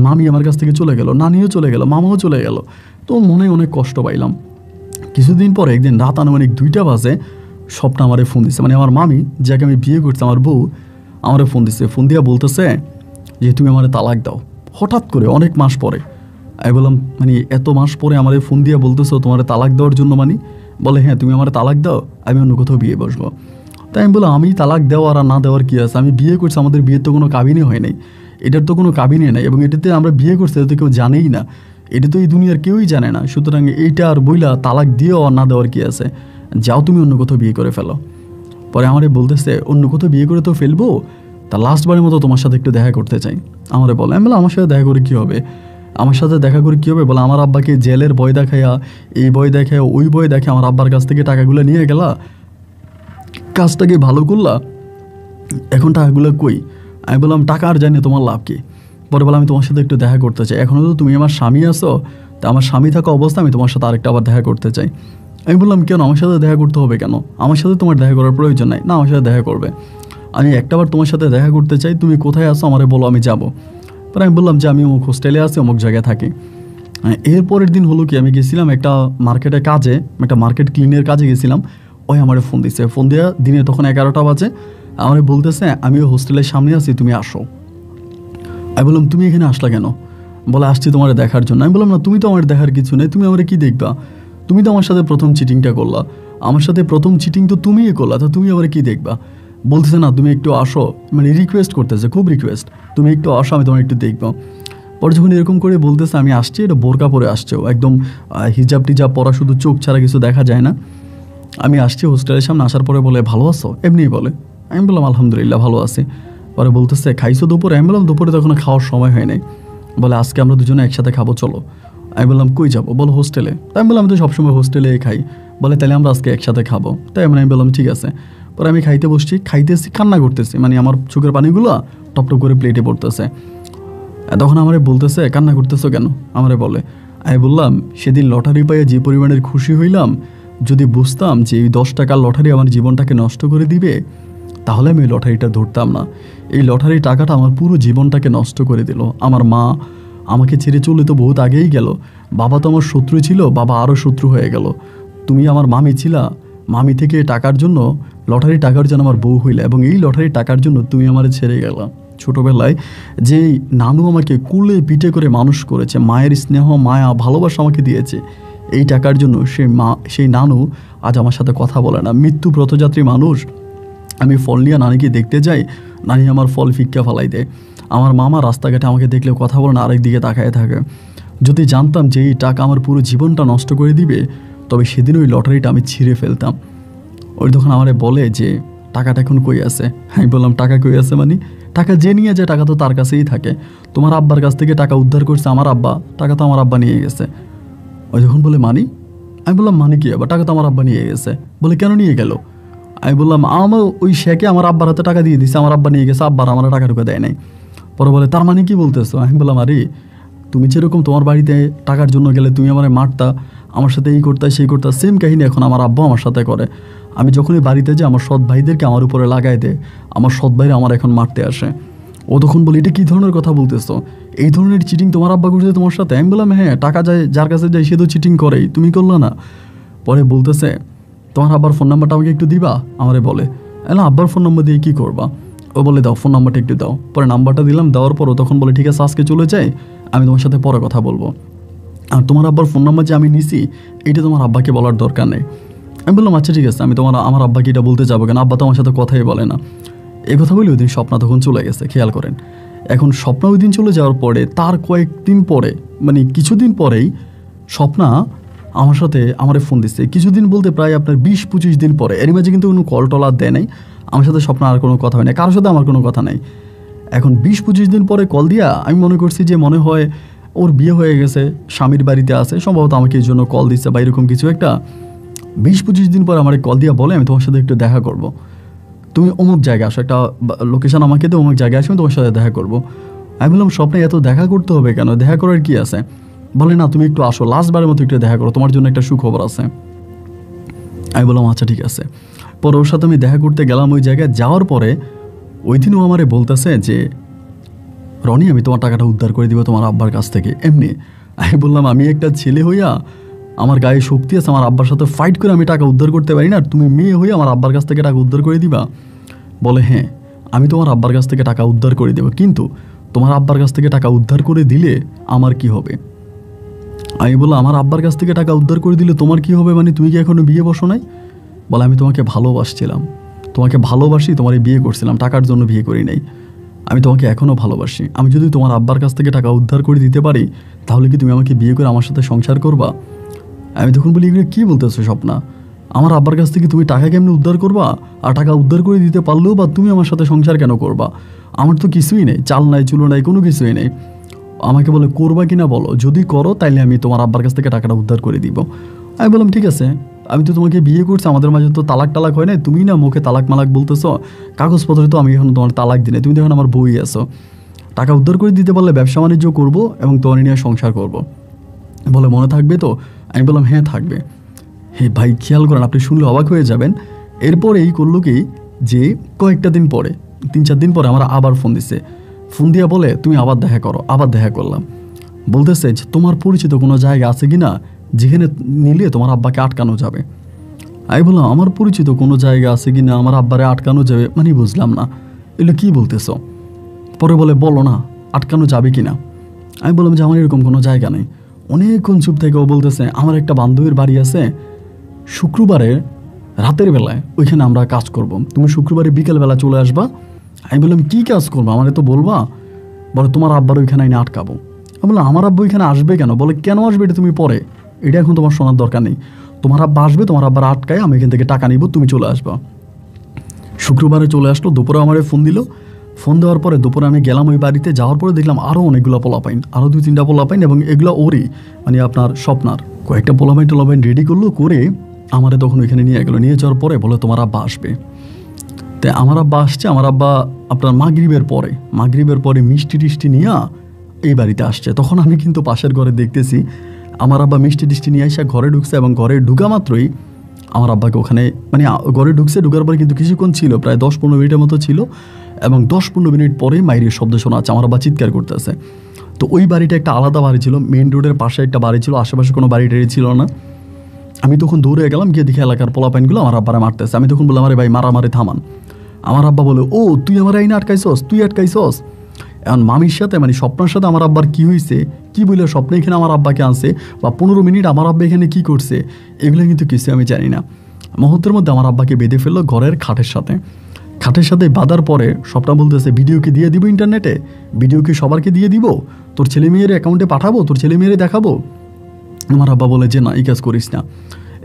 মামি আমার কাছ থেকে চলে গেল, নানিও চলে গেল, মামাও চলে গেল। তো মনে অনেক কষ্ট পাইলাম। কিছুদিন পরে একদিন রাত আনুমানিক 2টা বাজে স্বপ্ন আমারে ফোন দিচ্ছে, মানে আমার মামি যাকে আমি বিয়ে করছি, আমার বউ আমারে ফোন দিচ্ছে, ফোন দিয়া বলতেছে যে তুমি আমারে তালাক দাও। হঠাৎ করে অনেক মাস পরে আমি বললাম মানে এত মাস পরে আমারে ফোন দিয়া বলতেছো তোমার তালাক দেওয়ার জন্য, মানে বলে হ্যাঁ তুমি আমার তালাক দাও, আমি অন্য কোথাও বিয়ে বসবো। তাই আমি বললাম আমি তালাক দেওয়ার আর না দেওয়ার কী আছে, আমি বিয়ে করছি, আমাদের বিয়ের তো কোনো কাবিনই হয় নাই, এটার তো কোনো কাবিনই নাই, এবং এটাতে আমরা বিয়ে করছি এটা তো কেউ জানেই না, এটা তো এই দুনিয়ার কেউই জানে না, সুতরাং এইটা আর বইলা তালাক দিয়েও আর না দেওয়ার কী আছে, যাও তুমি অন্য কোথাও বিয়ে করে ফেলো। পরে আমারে বলতেছে অন্য কোথাও বিয়ে করে তো ফেলবো, তা লাস্টবারের মতো তোমার সাথে একটু দেখা করতে চাই। আমারে বলে, আমি বললাম আমার সাথে দেখা করে কী হবে, আমার সাথে দেখা করে কী হবে, বলে আমার আব্বাকে জেলের ভয় দেখাইয়া, এই ভয় দেখাইয়া, ওই ভয় দেখে আমার আব্বার কাছ থেকে টাকাগুলো নিয়ে গেলা, কাজটাকে ভালো করলা, এখন টাকাগুলো কই? আমি বললাম টাকা আর জানি তোমার লাভ কী। পরে বলে আমি তোমার সাথে একটু দেখা করতে চাই, এখনও তো তুমি আমার স্বামী আছো, তা আমার স্বামী থাকা অবস্থা আমি তোমার সাথে আরেকটা আবার দেখা করতে চাই। আমি বললাম কেন, আমার সাথে দেখা করতে হবে কেন, আমার সাথে তোমার দেখা করার প্রয়োজন নাই। না, আমার সাথে দেখা করবে, আমি একটাবার তোমার সাথে দেখা করতে চাই, তুমি কোথায় আছো আমারে বলো, আমি যাব। পরে আমি বললাম যে আমি অমুক হোস্টেলে আছি, অমুক জায়গায় থাকি। এরপরের দিন হলো কি, আমি গেছিলাম একটা মার্কেটে কাজে, একটা মার্কেট ক্লিনের কাজে গেছিলাম, ওই আমার ফোন দিচ্ছে, ফোন দেওয়া দিনে তখন 11টা বাজে, আমার বলতেছে আমি ওই হোস্টেলের সামনে আছি, তুমি আসো। আমি বললাম তুমি এখানে আসলা কেন? বলে আসছি তোমার দেখার জন্য। আমি বললাম না, তুমি তো আমার দেখার কিছু নেই, তুমি আমার কি দেখবা, তুমি তো আমার সাথে প্রথম চিটিংটা করলা, আমার সাথে প্রথম চিটিং তো তুমিই করলা, তা তুমি আমার কি দেখবা? বলতেছে না তুমি একটু আসো, মানে রিকোয়েস্ট করতেছে, খুব রিকোয়েস্ট, তুমি একটু আসো, আমি তোমার একটু দেখবো। পরে যখন এরকম করে বলতেছে আমি আসছি, এটা বোরকা পরে আসছে, একদম হিজাব টিজাব পরা, শুধু চোখ ছাড়া কিছু দেখা যায় না। আমি আসছি হোস্টেলের সামনে, আসার পরে বলে ভালো আছো, এমনিই বলে। আমি বললাম আলহামদুলিল্লাহ ভালো আছি। পরে বলতেছে খাইছো দুপুরে? আমি বললাম দুপুরে তখন খাওয়ার সময় হয় নাই। বলে আজকে আমরা দুজনে একসাথে খাবো চলো। আমি বললাম কই যাবো? বলো হোস্টেলে। তাই আমি বললাম আমি তো সবসময় হোস্টেলে খাই। বলে তাহলে আমরা আজকে একসাথে খাবো। তাই আমি বললাম ঠিক আছে। পরে আমি খাইতে বসছি, খাইতেছি, কান্না করতেছি, মানে আমার চোখের পানিগুলো টপ টপ করে প্লেটে পড়তেছে। তখন আমারে বলতেছে কান্না করতেছো কেন? আমারে বলে। আমি বললাম সেদিন লটারি পাইয়ে যে পরিমাণের খুশি হইলাম, যদি বুঝতাম যে এই 10 টাকার লটারি আমার জীবনটাকে নষ্ট করে দিবে, তাহলে আমি এই লটারিটা ধরতাম না। এই লটারি টাকাটা আমার পুরো জীবনটাকে নষ্ট করে দিল। আমার মা আমাকে ছেড়ে চলে তো বহুত আগেই গেল। বাবা তো আমার শত্রু ছিল, বাবা আরও শত্রু হয়ে গেল। তুমি আমার মামি ছিলা, মামি থেকে টাকার জন্য, লটারি টাকার জন্য আমার বউ হইলা, এবং এই লটারি টাকার জন্য তুমি আমার ছেড়ে গেলা। ছোটোবেলায় যে নানু আমাকে কুলে পিঠে করে মানুষ করেছে, মায়ের স্নেহ মায়া ভালোবাসা আমাকে দিয়েছে, এই টাকার জন্য সেই নানু আজ আমার সাথে কথা বলে না। মৃত্যু ব্রতযাত্রী মানুষ। আমি ফল নিয়ে নানিকে দেখতে যাই, নানি আমার ফল ফিক্কা ফেলাই দেয়। আমার মামা রাস্তাঘাটে আমাকে দেখলে কথা বলে না, আরেক দিকে তাকায় থাকে। যদি জানতাম যে এই টাকা আমার পুরো জীবনটা নষ্ট করে দিবে, তবে সেদিন ওই লটারিটা আমি ছিঁড়ে ফেলতাম। ওই তখন আমারে বলে যে টাকাটা এখন কই আছে? আমি বললাম টাকা কই আছে মানে? টাকা যে নিয়ে যায় টাকা তো তার কাছেই থাকে। তোমার আব্বার কাছ থেকে টাকা উদ্ধার করছে আমার আব্বা, টাকা তো আমার আব্বা নিয়ে গেছে। ও যখন বলে মানি, আমি বললাম মানি কি আবার, টাকা তো আমার আব্বা নিয়ে গেছে। বলে কেন নিয়ে গেল? আমি বললাম আমার ওই শেখে আমার আব্বার হাতে টাকা দিয়ে দিচ্ছে, আমার আব্বা নিয়ে গেছে, আব্বার আমার টাকা টুকা দেয় নাই। পরে বলে তার মানে কি বলতেছো? আমি বললাম আরে তুমি যেরকম তোমার বাড়িতে টাকার জন্য গেলে তুমি আমার মারতা, আমার সাথে এই করতা সেই করতা, সেম কাহিনী এখন আমার আব্বা আমার সাথে করে। আমি যখনই বাড়িতে যাই আমার সৎ ভাইদেরকে আমার উপরে লাগাই দেয়, আমার সৎ ভাইরা আমার এখন মারতে আসে। ও তখন বলে এটা কী ধরনের কথা বলতেছো, এই ধরনের চিটিং তোমার আব্বা করছে তোমার সাথে? আমি বললাম হ্যাঁ, টাকা যায় যার কাছে যায় সে তো চিটিং করেই, তুমি করলো না? পরে বলতেছে তোমার আব্বার ফোন নাম্বারটা আমাকে একটু দিবা, আমারে বলে। না আব্বার ফোন নাম্বার দিয়ে কী করবা? ও বলে দাও ফোন নাম্বারটা একটু দাও। পরে নাম্বারটা দিলাম, দেওয়ার পরও তখন বলে ঠিক আছে আজকে চলে যাই, আমি তোমার সাথে পরে কথা বলবো, আর তোমার আব্বার ফোন নাম্বার যে আমি নিছি এটা তোমার আব্বাকে বলার দরকার নেই। আমি বললাম আচ্ছা ঠিক আছে, আমি আমার আব্বাকে এটা বলতে যাবো কেন, আব্বা তো আমার সাথে কথাই বলে না। এই কথা বলি ওই দিন স্বপ্না তখন চলে গেছে, খেয়াল করেন। এখন স্বপ্না ওই দিন চলে যাওয়ার পরে তার কয়েকদিন পরে, মানে কিছুদিন পরেই স্বপ্না আমার সাথে আমারে ফোন দিচ্ছে। কিছুদিন বলতে প্রায় আপনার 20-25 দিন পরে। এর মাঝে কিন্তু কোনো কল টল আর দেয় নাই আমার সাথে, স্বপ্না আর কোনো কথা হয় না, কারোর সাথে আমার কোনো কথা নাই। এখন 20-25 দিন পরে কল দিয়া আমি মনে করছি যে মনে হয় ওর বিয়ে হয়ে গেছে, স্বামীর বাড়িতে আছে, সম্ভবত আমাকে এই জন্য কল দিচ্ছে বা এরকম কিছু একটা। 20-25 দিন পর আমার কল দিয়া বলে আমি তোমার সাথে একটু দেখা করব, তুমি অমুক জায়গায় আসো, একটা লোকেশন আমাকে তো অমুক জায়গায় আসো, আমি তোমার সাথে দেখা করব। আমি বললাম স্বপ্নে এত দেখা করতে হবে কেন, দেখা করার কি আছে? বলে না তুমি একটু আসো, লাস্টবারের মতো একটু দেখা করো, তোমার জন্য একটা সুখবর আছে। আমি বললাম আচ্ছা ঠিক আছে। পরে ওর সাথে আমি দেখা করতে গেলাম ওই জায়গায়। যাওয়ার পরে ওই দিনও আমারে বলতেছে যে রনি আমি তোমার টাকাটা উদ্ধার করে দিব তোমার আব্বার কাছ থেকে এমনি। আমি বললাম আমি একটা ছেলে হইয়া আমার গায়ে শক্তি আছে, আমার আব্বার সাথে ফাইট করে আমি টাকা উদ্ধার করতে পারি না, তুমি মেয়ে হইয়া আমার আব্বার কাছ থেকে টাকা উদ্ধার করে দিবা? বলে হ্যাঁ আমি তোমার আব্বার কাছ থেকে টাকা উদ্ধার করে দেবো, কিন্তু তোমার আব্বার কাছ থেকে টাকা উদ্ধার করে দিলে আমার কি হবে? আমি বললাম আমার আব্বার কাছ থেকে টাকা উদ্ধার করে দিলে তোমার কি হবে, মানে তুমি কি এখনো বিয়ে বসো নাই? বলে আমি তোমাকে ভালোবাসছিলাম, তোমাকে ভালোবাসি, তোমার বিয়ে করছিলাম, টাকার জন্য বিয়ে করি নাই। আমি তোমাকে এখনও ভালোবাসি, আমি যদি তোমার আব্বার কাছ থেকে টাকা উদ্ধার করে দিতে পারি তাহলে কি তুমি আমাকে বিয়ে করে আমার সাথে সংসার করবা? আমি তখন বলি এগুলো কী বলতেছো স্বপ্না, আমার আব্বার কাছ থেকে তুমি টাকা কেমনি উদ্ধার করবা, আর টাকা উদ্ধার করে দিতে পারলেও বা তুমি আমার সাথে সংসার কেন করবা? আমার তো কিছুই নেই, চাল নাই চুলো নাই, কোনো কিছুই নেই। আমাকে বলে করবা কিনা বলো, যদি করো তাইলে আমি তোমার আব্বার কাছ থেকে টাকাটা উদ্ধার করে দিব। আমি বললাম ঠিক আছে, আমি তো তোমাকে বিয়ে করছি, আমাদের মাঝে তো তালাক টালাক হয় না, তুমি না মুখে তালাক মালাক বলতেছো, কাগজপত্রে তো আমি এখন তোমার তালাক দিনে, তুমি তো এখন আমার বই আছো, টাকা উদ্ধার করে দিতে পারলে ব্যবসা বাণিজ্য করবো এবং তোমার নিয়ে সংসার করব। বলে মনে থাকবে তো? আমি বললাম হ্যাঁ থাকবে। হে ভাই খেয়াল করেন, আপনি শুনলে অবাক হয়ে যাবেন। এরপরে এই করলো কি যে কয়েকটা দিন পরে, 3-4 দিন পরে আমার আবার ফোন দিছে। ফোন দিয়া বলে তুমি আবার দেখা করো। আবার দেখা করলাম, বলতেছে যে তোমার পরিচিত কোনো জায়গা আছে কি না যেখানে নিলে তোমার আব্বাকে আটকানো যাবে? আমি বললাম আমার পরিচিত কোনো জায়গা আছে কি না আমার আব্বারে আটকানো যাবে, মানে বুঝলাম না এগুলো কী বলতেছো। পরে বলে বলো না আটকানো যাবে কি না। আমি বললাম যে আমার এরকম কোনো জায়গা নেই। অনেকক্ষণ চুপ থেকে ও বলতেছে আমার একটা বান্ধবীর বাড়ি আছে, শুক্রবারে রাতের বেলায় ওইখানে আমরা কাজ করব, তুমি শুক্রবারে বিকেলবেলা চলে আসবা। আমি বললাম কী কাজ করবো আমার তো বলবা। বলে তোমার আব্বার ওইখানে আইনে আটকাবো। আমি বললাম আমার আব্বা ওইখানে আসবে কেন? বলে কেন আসবে এটা তুমি পরে, এটা এখন তোমার শোনার দরকার নেই, তোমার আব্বা আসবে, তোমার আব্বার আটকায় আমি এখান থেকে টাকা নিব, তুমি চলে আসবা। শুক্রবারে চলে আসলো, দুপুরে আমার ফোন দিল। ফোন দেওয়ার পরে দুপুরে আমি গেলাম ওই বাড়িতে। যাওয়ার পরে দেখলাম আরও অনেকগুলো পোলাপাইন, আরও 2-3টা পোলাপাইন, এবং এগুলো ওরই মানে আপনার স্বপ্নার কয়েকটা পোলাপাইন রেডি করলো করে আমারে তখন ওইখানে নিয়ে গেলো। নিয়ে যাওয়ার পরে বলে তোমার আব্বা আসবে। তাই আমার আব্বা আসছে, আমার আব্বা আপনার মাগরিবের পরে মিষ্টি টিষ্টি নিয়ে এই বাড়িতে আসছে। তখন আমি কিন্তু পাশের ঘরে দেখতেছি আমার আব্বা মিষ্টি টিষ্টি নিয়ে এসে ঘরে ঢুকছে, এবং ঘরে ঢুকা মাত্রই আমার আব্বাকে ওখানে মানে ঘরে ঢুকার পরে কিন্তু কিছুক্ষণ ছিল, প্রায় 10-15 মিনিটের মতো ছিল, এবং 10-15 মিনিট পরে মাইরের শব্দ শোনা যাচ্ছে, আমার আব্বা চিৎকার করতেছে। তো ওই বাড়িটা একটা আলাদা বাড়ি ছিল, মেইন রোডের পাশে একটা বাড়ি ছিল, আশেপাশে কোনো বাড়ি টাড়ি ছিল না। আমি তখন দৌড়ে গেলাম, গিয়ে দেখি এলাকার পোলাপাইনগুলো আমার আব্বারা মারতেছে। আমি তখন বললাম আরে ভাই মারামারি থামান। আমার আব্বা বলে ও তুই আমার আইনে আটকাইছস, তুই আটকাইছস। এখন মামির সাথে মানে স্বপ্নার সাথে আমার আব্বার কী হয়েছে, কী বলে স্বপ্নে এখানে আমার আব্বাকে আনছে, বা 15 মিনিট আমার আব্বা এখানে কী করছে, এগুলো কিন্তু কিছু আমি জানি না। মুহূর্তের মধ্যে আমার আব্বাকে বেঁধে ফেললো ঘরের খাটের সাথে বাঁধার পরে স্বপ্না বলতেছে ভিডিওকে দিয়ে দিব ইন্টারনেটে, ভিডিওকে সবারকে দিয়ে দিব, তোর ছেলে মেয়ের অ্যাকাউন্টে পাঠাবো, তোর ছেলে মেয়েরে দেখাবো। আমার আব্বা বলে যে না এই কাজ করিস না,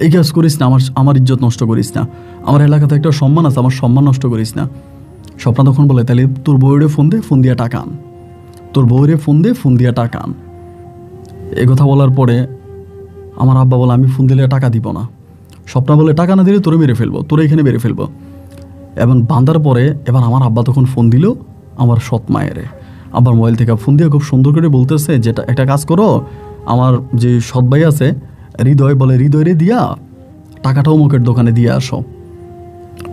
এই কাজ করিস না, আমার ইজ্জত নষ্ট করিস না, আমার এলাকাতে একটা সম্মান আছে, আমার সম্মান নষ্ট করিস না। স্বপ্না তখন বলে, তাহলে তোর বউরে ফোন দে, ফোন দিয়া টাকা আন, তোর বউরে ফোন দে, ফোন দিয়া টাকা আন। এ কথা বলার পরে আমার আব্বা বলে, আমি ফোন দিলে টাকা দিব না। স্বপ্না বলে, টাকা না দিলে তোরে মেরে ফেলবো, তোরে এখানে মেরে ফেলবো। এবং বান্ধার পরে এবার আমার আব্বা তখন ফোন দিল আমার সৎ মায়েরে। আব্বার মোবাইল থেকে ফোন দিয়ে খুব সুন্দর করে বলতেছে, যেটা একটা কাজ করো, আমার যে সৎ ভাই আছে হৃদয়, বলে হৃদয়রে দিয়া টাকাটাও মুখের দোকানে দিয়ে আসো।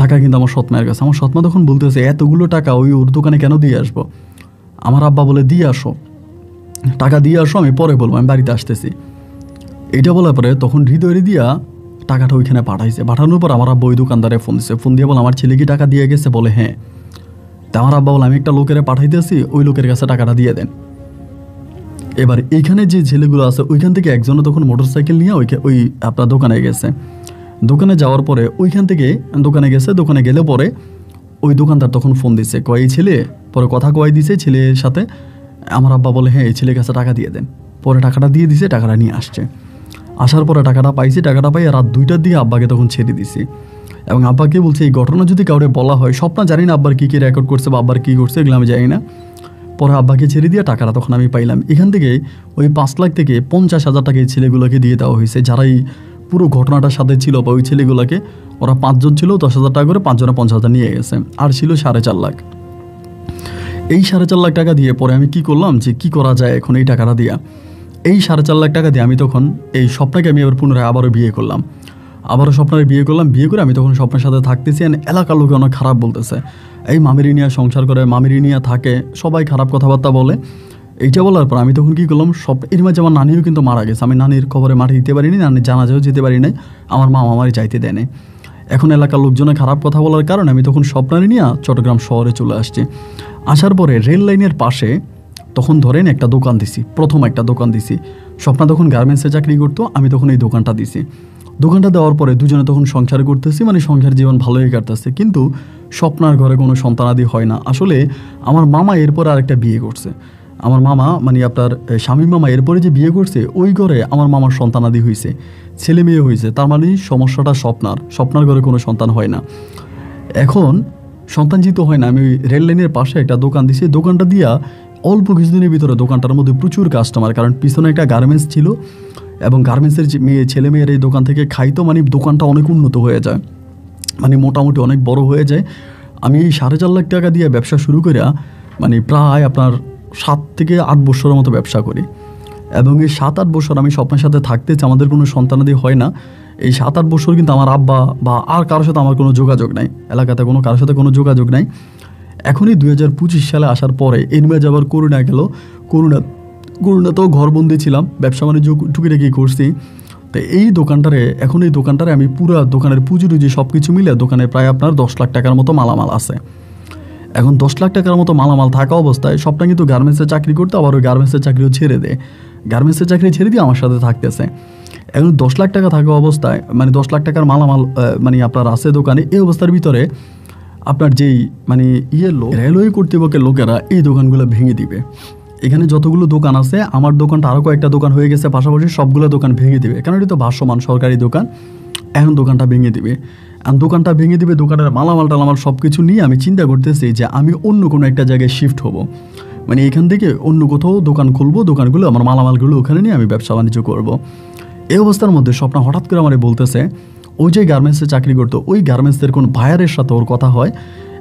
টাকা কিন্তু আমার সৎ মায়ের কাছে। আমার সৎ মা তখন বলতেছে, এতগুলো টাকা ওই ওর দোকানে কেন দিয়ে আসবো? আমার আব্বা বলে, দিয়ে আসো, টাকা দিয়ে আসো, আমি পরে বলবো, আমি বাড়িতে আসতেছি। এটা বলার পরে তখন হৃদয় দিয়া টাকাটা ওইখানে পাঠাইছে। পাঠানোর পর আমার আব্বা ওই দোকানদারে ফোন দিচ্ছে। ফোন দিয়ে বলে, আমার ছেলে কি টাকা দিয়ে গেছে? বলে হ্যাঁ। তা আমার আব্বা বলে, আমি একটা লোকের পাঠাইতেছি, ওই লোকের কাছে টাকাটা দিয়ে দেন। এবার এইখানে যে ছেলেগুলো আছে ওইখান থেকে একজনে তখন মোটরসাইকেল নিয়ে ওই আপনার দোকানে গেছে। দোকানে যাওয়ার পরে ওইখান থেকে দোকানে গেছে। দোকানে গেলে পরে ওই দোকানদার তখন ফোন দিচ্ছে, কয় এই ছেলে, পরে কথা কয় দিছে ছেলের সাথে। আমার আব্বা বলে, হ্যাঁ, এই ছেলের কাছে টাকা দিয়ে দেন। পরে টাকাটা দিয়ে দিছে, টাকাটা নিয়ে আসছে। আসার পরে টাকাটা পাইছি, টাকাটা পাই রাত 2টার দিকে আব্বাকে তখন ছেড়ে দিছি। এবং আব্বাকে বলছে, এই ঘটনা যদি কাউরে বলা হয়, স্বপ্না জানি না আব্বার কী কী রেকর্ড করছে বা আব্বার কী করছে, এগুলো আমি জানি না। পরে আব্বাকে ছেড়ে দিয়ে টাকাটা তখন আমি পাইলাম। এখান থেকে ওই 5 লাখ থেকে 50,000 টাকা এই ছেলেগুলোকে দিয়ে দেওয়া হয়েছে, যারাই পুরো ঘটনাটার সাথে ছিল। বা ওই ছেলেগুলোকে, ওরা 5 জন ছিল, 10,000 টাকা করে 5 জনে 50,000 নিয়ে গেছে। আর ছিল 4.5 লাখ। এই 4.5 লাখ টাকা দিয়ে পরে আমি কি করলাম, যে কি করা যায় এখন এই টাকাটা দিয়া। এই 4.5 লাখ টাকা দিয়ে আমি তখন এই স্বপ্নাকে আমি এবার পুনরায় আবারও বিয়ে করলাম। আবারও স্বপ্নাকে বিয়ে করলাম। বিয়ে করে আমি তখন স্বপ্নের সাথে থাকতেছি। এলাকার লোকে অনেক খারাপ বলতেছে, এই মামিরি নিয়ে সংসার করে, মামিরি নিয়ে থাকে, সবাই খারাপ কথাবার্তা বলে। এইটা বলার পর আমি তখন কী করলাম, এর মাঝে আমার নানিও কিন্তু মারা গেছে। আমি নানির খবরে মাঠে দিতে পারিনি, নানির জানাজাও যেতে পারি নাই, আমার মা আমারই যাইতে দেয় নাই। এখন এলাকার লোকজনের খারাপ কথা বলার কারণে আমি তখন স্বপ্নারে নিয়ে চট্টগ্রাম শহরে চলে আসছি। আসার পরে রেল লাইনের পাশে তখন ধরেন একটা দোকান দিছি, প্রথম একটা দোকান দিছি। স্বপ্না তখন গার্মেন্টসে চাকরি করতো, আমি তখন এই দোকানটা দিছি। দোকানটা দেওয়ার পরে দুজনে তখন সংসার করতেছি, মানে সংসার জীবন ভালোই কাটতেছে। কিন্তু স্বপ্নার ঘরে কোনো সন্তানাদি হয় না। আসলে আমার মামা এরপর আরেকটা বিয়ে করছে। আমার মামা, মানে আপনার স্বামী মামা এরপরে যে বিয়ে করছে, ওই ঘরে আমার মামার সন্তানাদি হয়েছে, ছেলে মেয়ে হয়েছে। তার মানে সমস্যাটা স্বপ্নার ঘরে কোনো সন্তান হয় না। এখন সন্তান যেহেতু হয় না, আমি ওই রেল লাইনের পাশে একটা দোকান দিছি। দোকানটা দিয়া অল্প কিছুদিনের ভিতরে দোকানটার মধ্যে প্রচুর কাস্টমার, কারণ পিছনে একটা গার্মেন্টস ছিল এবং গার্মেন্টসের যে ছেলে মেয়ের এই দোকান থেকে খাইতো, মানে দোকানটা অনেক উন্নত হয়ে যায়, মানে মোটামুটি অনেক বড় হয়ে যায়। আমি এই 4.5 লাখ টাকা দিয়ে ব্যবসা শুরু করে মানে প্রায় আপনার 7 থেকে 8 বছরের মতো ব্যবসা করি। এবং এই 7-8 বছর আমি স্বপ্নের সাথে থাকতেছি, আমাদের কোনো সন্তানাদি হয় না। এই 7-8 বছর কিন্তু আমার আব্বা বা আর কারোর সাথে আমার কোনো যোগাযোগ নাই, এলাকাতে কারোর সাথে কোনো যোগাযোগ নাই। এখনই 2025 সালে আসার পরে এনমে যাবার করোনা গেল। করোনাতেও ঘরবন্দি ছিলাম, ব্যবসা বাণিজ্য টুকিটাকি করছি। তো এই দোকানটারে আমি পুরো দোকানের পুঁজি টুজি সব কিছু মিলে দোকানে প্রায় আপনার 10 লাখ টাকার মতো মালামাল আছে। এখন 10 লাখ টাকার মতো মালামাল থাকা অবস্থায় স্বপ্না কিন্তু গার্মেন্টসে চাকরি করতে, আবার ওই গার্মেন্টসের চাকরিও ছেড়ে দেয়। গার্মেন্টসের চাকরি ছেড়ে দিয়ে আমার সাথে থাকতেছে। এখন 10 লাখ টাকা থাকা অবস্থায়, মানে 10 লাখ টাকার মালামাল মানে আপনার আছে দোকানে। এই অবস্থার ভিতরে আপনার যেই মানে রেলওয়ে কর্তৃপক্ষের লোকেরা এই দোকানগুলো ভেঙে দিবে। এখানে যতগুলো দোকান আছে, আমার দোকানটা আরও কয়েকটা দোকান হয়ে গেছে পাশাপাশি, সবগুলো দোকান ভেঙে দিবে, কারণ এটা তো ভাসমান সরকারি দোকান। এখন দোকানটা ভেঙে দিবে। আর দোকানটা ভেঙে দিবে, দোকানের মালামাল টালামাল সব কিছু নিয়ে আমি চিন্তা করতেছি যে আমি অন্য কোনো একটা জায়গায় শিফট হব, মানে এখান থেকে অন্য কোথাও দোকান খুলবো, দোকানগুলো আমার মালামালগুলো ওখানে নিয়ে আমি ব্যবসা বাণিজ্য করবো। এই অবস্থার মধ্যে স্বপ্না হঠাৎ করে আমার বলতেছে, ওই যে গার্মেন্টসে চাকরি করতো, ওই গার্মেন্টসের কোন ভাইয়ারের সাথে ওর কথা হয়,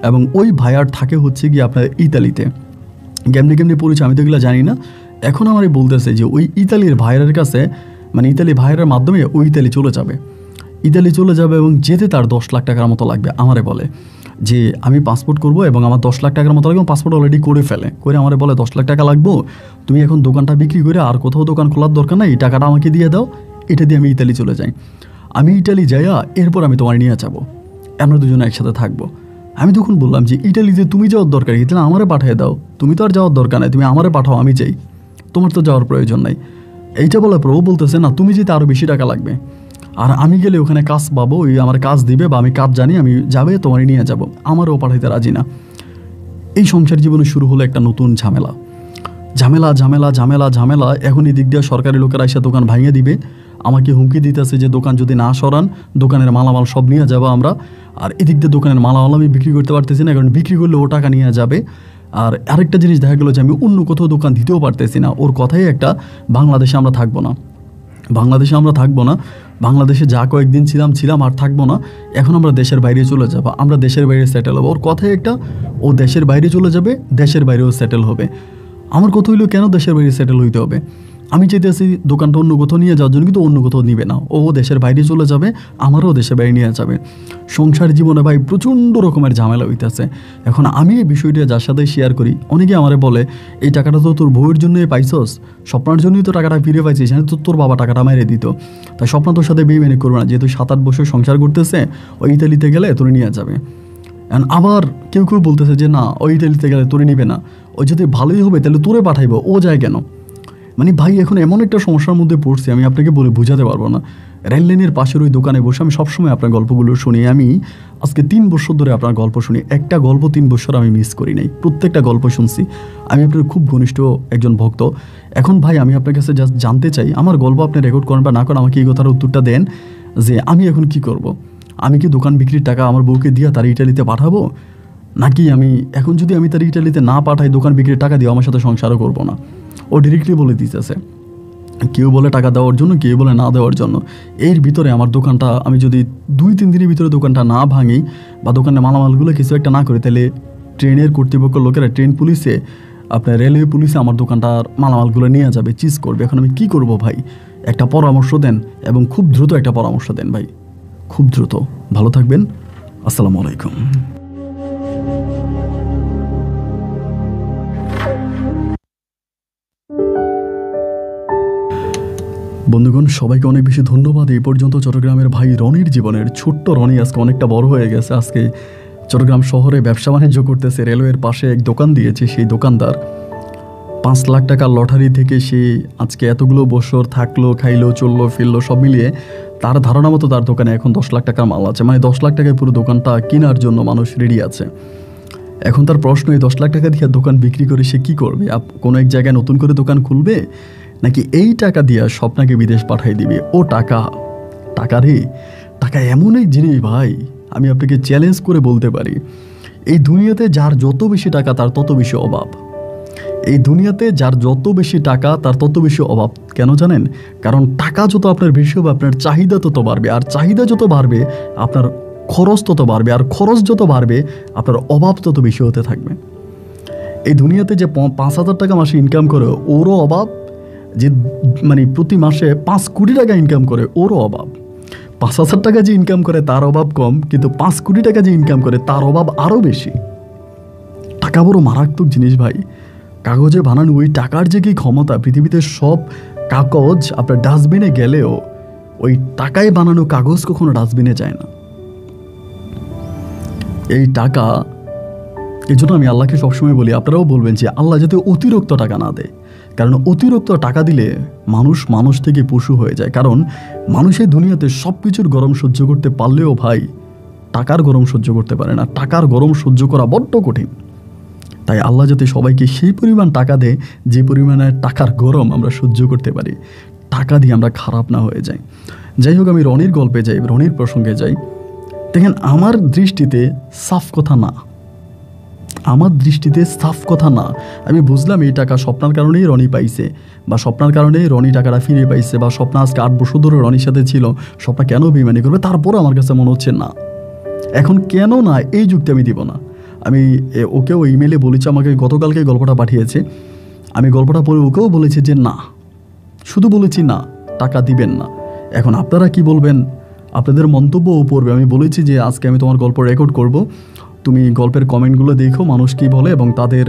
এবং ওই ভাইয়ার থাকে হচ্ছে গিয়ে আপনার ইতালিতে। কেমনি পরিচয় আমি তো এগুলো জানি না। এখন আমারই বলতেছে যে ওই ইতালির ভাইয়ারের কাছে, মানে ইতালি ভাইয়ারের মাধ্যমে ওই ইতালি চলে যাবে এবং যেতে তার 10 লাখ টাকার মতো লাগবে। আমারে বলে যে আমি পাসপোর্ট করবো এবং আমার 10 লাখ টাকার মতো লাগবে। পাসপোর্ট অলরেডি করে আমারে বলে 10 লাখ টাকা লাগবো, তুমি এখন দোকানটা বিক্রি করে আর কোথাও দোকান খোলার দরকার নাই, এই টাকাটা আমাকে দিয়ে দাও, এটা দিয়ে আমি ইতালি চলে যাই। আমি ইটালি যাইয়া এরপর আমি তোমার নিয়ে যাবো, আমরা দুজনে একসাথে থাকবো। আমি তখন বললাম যে ইটালিতে তুমি যাওয়ার দরকার কি, তাহলে আমারে পাঠিয়ে দাও, তুমি তো আর যাওয়ার দরকার নাই, তুমি আমারে পাঠাও, আমি যাই, তোমার তো যাওয়ার প্রয়োজন নাই। এইটা বলার পর ও বলতেছে, না তুমি যেতে আরও বেশি টাকা লাগবে, আর আমি গেলে ওখানে কাজ পাবো, ওই আমার কাজ দিবে বা আমি কাজ জানি, আমি যাবে তোমার নিয়ে যাবো, আমারও পাঠাইতে রাজি না। এই সংসার জীবনে শুরু হলো একটা নতুন ঝামেলা। এখন এই দিক দিয়ে সরকারি লোকেরা এসে দোকান ভাঙিয়ে দিবে, আমাকে হুমকি দিতেছে যে দোকান যদি না সরান দোকানের মালামাল সব নিয়ে যাবো আমরা। আর এদিক দিয়ে দোকানের মালামাল আমি বিক্রি করতে পারতেছি না, কারণ বিক্রি করলে ও টাকা নিয়ে যাবে। আর আরেকটা জিনিস দেখা গেলো যে আমি অন্য কোথাও দোকান দিতেও পারতেছি না। ওর কথাই একটা, বাংলাদেশে আমরা থাকবো না, বাংলাদেশে যা কয়েকদিন ছিলাম আর থাকবো না, এখন আমরা দেশের বাইরে চলে যাবো, আমরা দেশের বাইরে সেটেল হবো। ওর কথাই একটা, ও দেশের বাইরে চলে যাবে, দেশের বাইরেও সেটেল হবে। আমার কথা হইলো কেন দেশের বাইরে সেটেল হইতে হবে? আমি চাইতেছি দোকানটা অন্য কোথাও নিয়ে যাওয়ার জন্য, কিন্তু অন্য কোথাও নিবে না, ও দেশের বাইরে চলে যাবে, আমারও দেশের বাইরে নিয়ে যাবে। সংসার জীবনে ভাই প্রচণ্ড রকমের ঝামেলা হইতেছে। এখন আমি এই বিষয়টা যার সাথে শেয়ার করি, অনেকে আমারে বলে এই টাকাটা তো তোর বউয়ের জন্যই পাইছস, স্বপ্নার জন্যই তো টাকাটা ফিরে পাইছিস, তো তোর বাবা টাকাটা মেরে দিত, তাই স্বপ্ন তোর সাথে বেইমানি করবো না, যেহেতু 7-8 বছর সংসার করতেছে, ওই ইতালিতে গেলে তোর নিয়ে যাবে। আবার কেউ বলতেছে যে না, ওই ইতালিতে গেলে তোরে নিবে না, ওই যদি ভালোই হবে তাহলে তোরে পাঠাইবো, ও যায় কেন? মানে ভাই এখন এমন একটা সমস্যার মধ্যে পড়ছি, আমি আপনাকে বলে বোঝাতে পারবো না। রেল লাইনের পাশের ওই দোকানে বসে আমি সবসময় আপনার গল্পগুলো শুনি। আমি আজকে 3 বছর ধরে আপনার গল্প শুনি, একটা গল্প 3 বছর আমি মিস করি নাই, প্রত্যেকটা গল্প শুনছি। আমি আপনার খুব ঘনিষ্ঠ একজন ভক্ত। এখন ভাই আমি আপনার কাছে জাস্ট জানতে চাই, আমার গল্প আপনি রেকর্ড করেন বা না করেন, আমাকে এই কথার উত্তরটা দেন যে আমি এখন কি করব। আমি কি দোকান বিক্রির টাকা আমার বউকে দিয়ে তার ইটালিতে পাঠাবো, নাকি আমি এখন যদি আমি তার ইটালিতে না পাঠাই, দোকান বিক্রির টাকা দিয়ে আমার সাথে সংসারও করবো না। ও ডিরেক্টলি বলে দিতেছে, কেউ বলে টাকা দেওয়ার জন্য, কেউ বলে না দেওয়ার জন্য। এর ভিতরে আমার দোকানটা আমি যদি 2-3 দিনের ভিতরে দোকানটা না ভাঙি বা দোকানের মালামালগুলো কিছু একটা না করি, তাহলে ট্রেনের কর্তৃপক্ষ লোকেরা, ট্রেন পুলিশে, আপনার রেলওয়ে পুলিশে আমার দোকানটার মালামালগুলো নিয়ে যাবে, চিজ করবে। এখন আমি কি করব ভাই? একটা পরামর্শ দেন, এবং খুব দ্রুত একটা পরামর্শ দেন ভাই, খুব দ্রুত। ভালো থাকবেন, আসসালামু আলাইকুম। বন্ধুগণ, সবাইকে অনেক বেশি ধন্যবাদ। এই পর্যন্ত চট্টগ্রামের ভাই রনির জীবনের, ছোট্ট রনি আজকে অনেকটা বড় হয়ে গেছে। আজকে চট্টগ্রাম শহরে ব্যবসা বাণিজ্য করতেছে, রেলওয়ের পাশে এক দোকান দিয়েছে। সেই দোকানদার 5 লাখ টাকার লটারি থেকে সে আজকে এতগুলো বছর থাকলো, খাইলো, চললো, ফিরলো, সব মিলিয়ে তার ধারণা মতো তার দোকানে এখন 10 লাখ টাকার মাল আছে। মানে 10 লাখ টাকায় পুরো দোকানটা কেনার জন্য মানুষ রেডি আছে। এখন তার প্রশ্ন, এই 10 লাখ টাকা দিয়ে দোকান বিক্রি করে সে কী করবে? কোনো এক জায়গায় নতুন করে দোকান খুলবে, নাকি এই টাকা দিয়ে স্বপ্নাকে বিদেশ পাঠিয়ে দিবে? ও টাকা রে, টাকা এমন এক জিনিস ভাই, আমি আপনাকে চ্যালেঞ্জ করে বলতে পারি, এই দুনিয়াতে যার যত বেশি টাকা তার তত বেশি অভাব। এই দুনিয়াতে যার যত বেশি টাকা তার তত বেশি অভাব। কেন জানেন? কারণ টাকা যত আপনার বেশি হবে, আপনার চাহিদা তত বাড়বে, আর চাহিদা যত বাড়বে আপনার খরচ তত বাড়বে, আর খরচ যত বাড়বে আপনার অভাব তত বেশি হতে থাকবে। এই দুনিয়াতে যে 5,000 টাকা মাসে ইনকাম করে ওরও অভাব, যে মানে প্রতি মাসে 5 কোটি টাকা ইনকাম করে ওরও অভাব। 5,000 টাকা যে ইনকাম করে তার অভাব কম, কিন্তু 5 কোটি টাকা যে ইনকাম করে তার অভাব আরও বেশি। টাকা বড় মারাত্মক জিনিস ভাই। কাগজে বানানো ওই টাকার যে কি ক্ষমতা, পৃথিবীতে সব কাগজ আপনার ডাস্টবিনে গেলেও ওই টাকায় বানানো কাগজ কখনো ডাস্টবিনে যায় না। এই টাকা, এই জন্য আমি আল্লাহকে সবসময় বলি, আপনারাও বলবেন যে আল্লাহ যাতে অতিরিক্ত টাকা না দেয়। কারণ অতিরিক্ত টাকা দিলে মানুষ থেকে পশু হয়ে যায়। কারণ মানুষের দুনিয়াতে সব কিছুর গরম সহ্য করতে পারলেও ভাই টাকার গরম সহ্য করতে পারে না। টাকার গরম সহ্য করা বড্ড কঠিন। তাই আল্লাহ যাতে সবাইকে সেই পরিমাণ টাকা দেয় যে পরিমাণে টাকার গরম আমরা সহ্য করতে পারি, টাকা দিয়ে আমরা খারাপ না হয়ে যাই। যাই হোক, আমি রনির গল্পে যাই, রনির প্রসঙ্গে যাই। দেখেন, আমার দৃষ্টিতে সাফ কথা না, আমি বুঝলাম এই টাকা স্বপ্নার কারণেই রনি পাইছে, বা স্বপ্নার কারণেই রনি টাকাটা ফিরে পাইছে, বা স্বপ্না আজকে 8 বছর ধরে রনির সাথে ছিল, স্বপ্না কেন বেইমানি করবে? তারপরও আমার কাছে মনে হচ্ছে না, এখন কেন না, এই যুক্তি আমি দিব না। আমি ওকেও ইমেলে বলেছি, আমাকে গতকালকে গল্পটা পাঠিয়েছে, আমি গল্পটা পড়ে ওকেও বলেছি যে না, শুধু বলেছি না, টাকা দিবেন না। এখন আপনারা কি বলবেন, আপনাদের মন্তব্যও পড়বে। আমি বলেছি যে আজকে আমি তোমার গল্প রেকর্ড করব, তুমি গল্পের কমেন্টগুলো দেখো, মানুষ কী বলে, এবং তাদের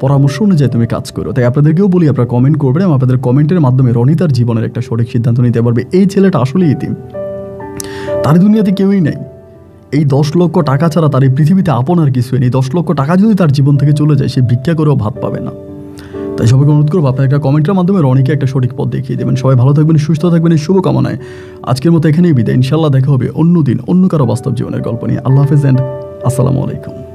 পরামর্শ অনুযায়ী তুমি কাজ করো। তাই আপনাদেরকেও বলি, আপনারা কমেন্ট করবেন, এবং আপনাদের কমেন্টের মাধ্যমে রনি তার জীবনের একটা সঠিক সিদ্ধান্ত নিতে পারবে। এই ছেলেটা আসলেই ইতিম, তার দুনিয়াতে কেউই নাই। এই 10 লক্ষ টাকা ছাড়া তার এই পৃথিবীতে আপনার কিছুই নেই। 10 লক্ষ টাকা যদি তার জীবন থেকে চলে যায়, সে ভিক্ষা করেও ভাত পাবে না। তাই সবাইকে অনুরোধ করবো, আপনার একটা কমেন্টের মাধ্যমে রনিকে একটা সঠিক পথ দেখিয়ে দেবেন। সবাই ভালো থাকবেন, সুস্থ থাকবেন, এই শুভকামনায় আজকের মতো এখানেই বিদায়। ইনশাল্লাহ দেখা হবে অন্য দিন অন্য কারো বাস্তব জীবনের গল্প নিয়ে। আল্লাহ হাফেজ এন্ড আসসালামু আলাইকুম।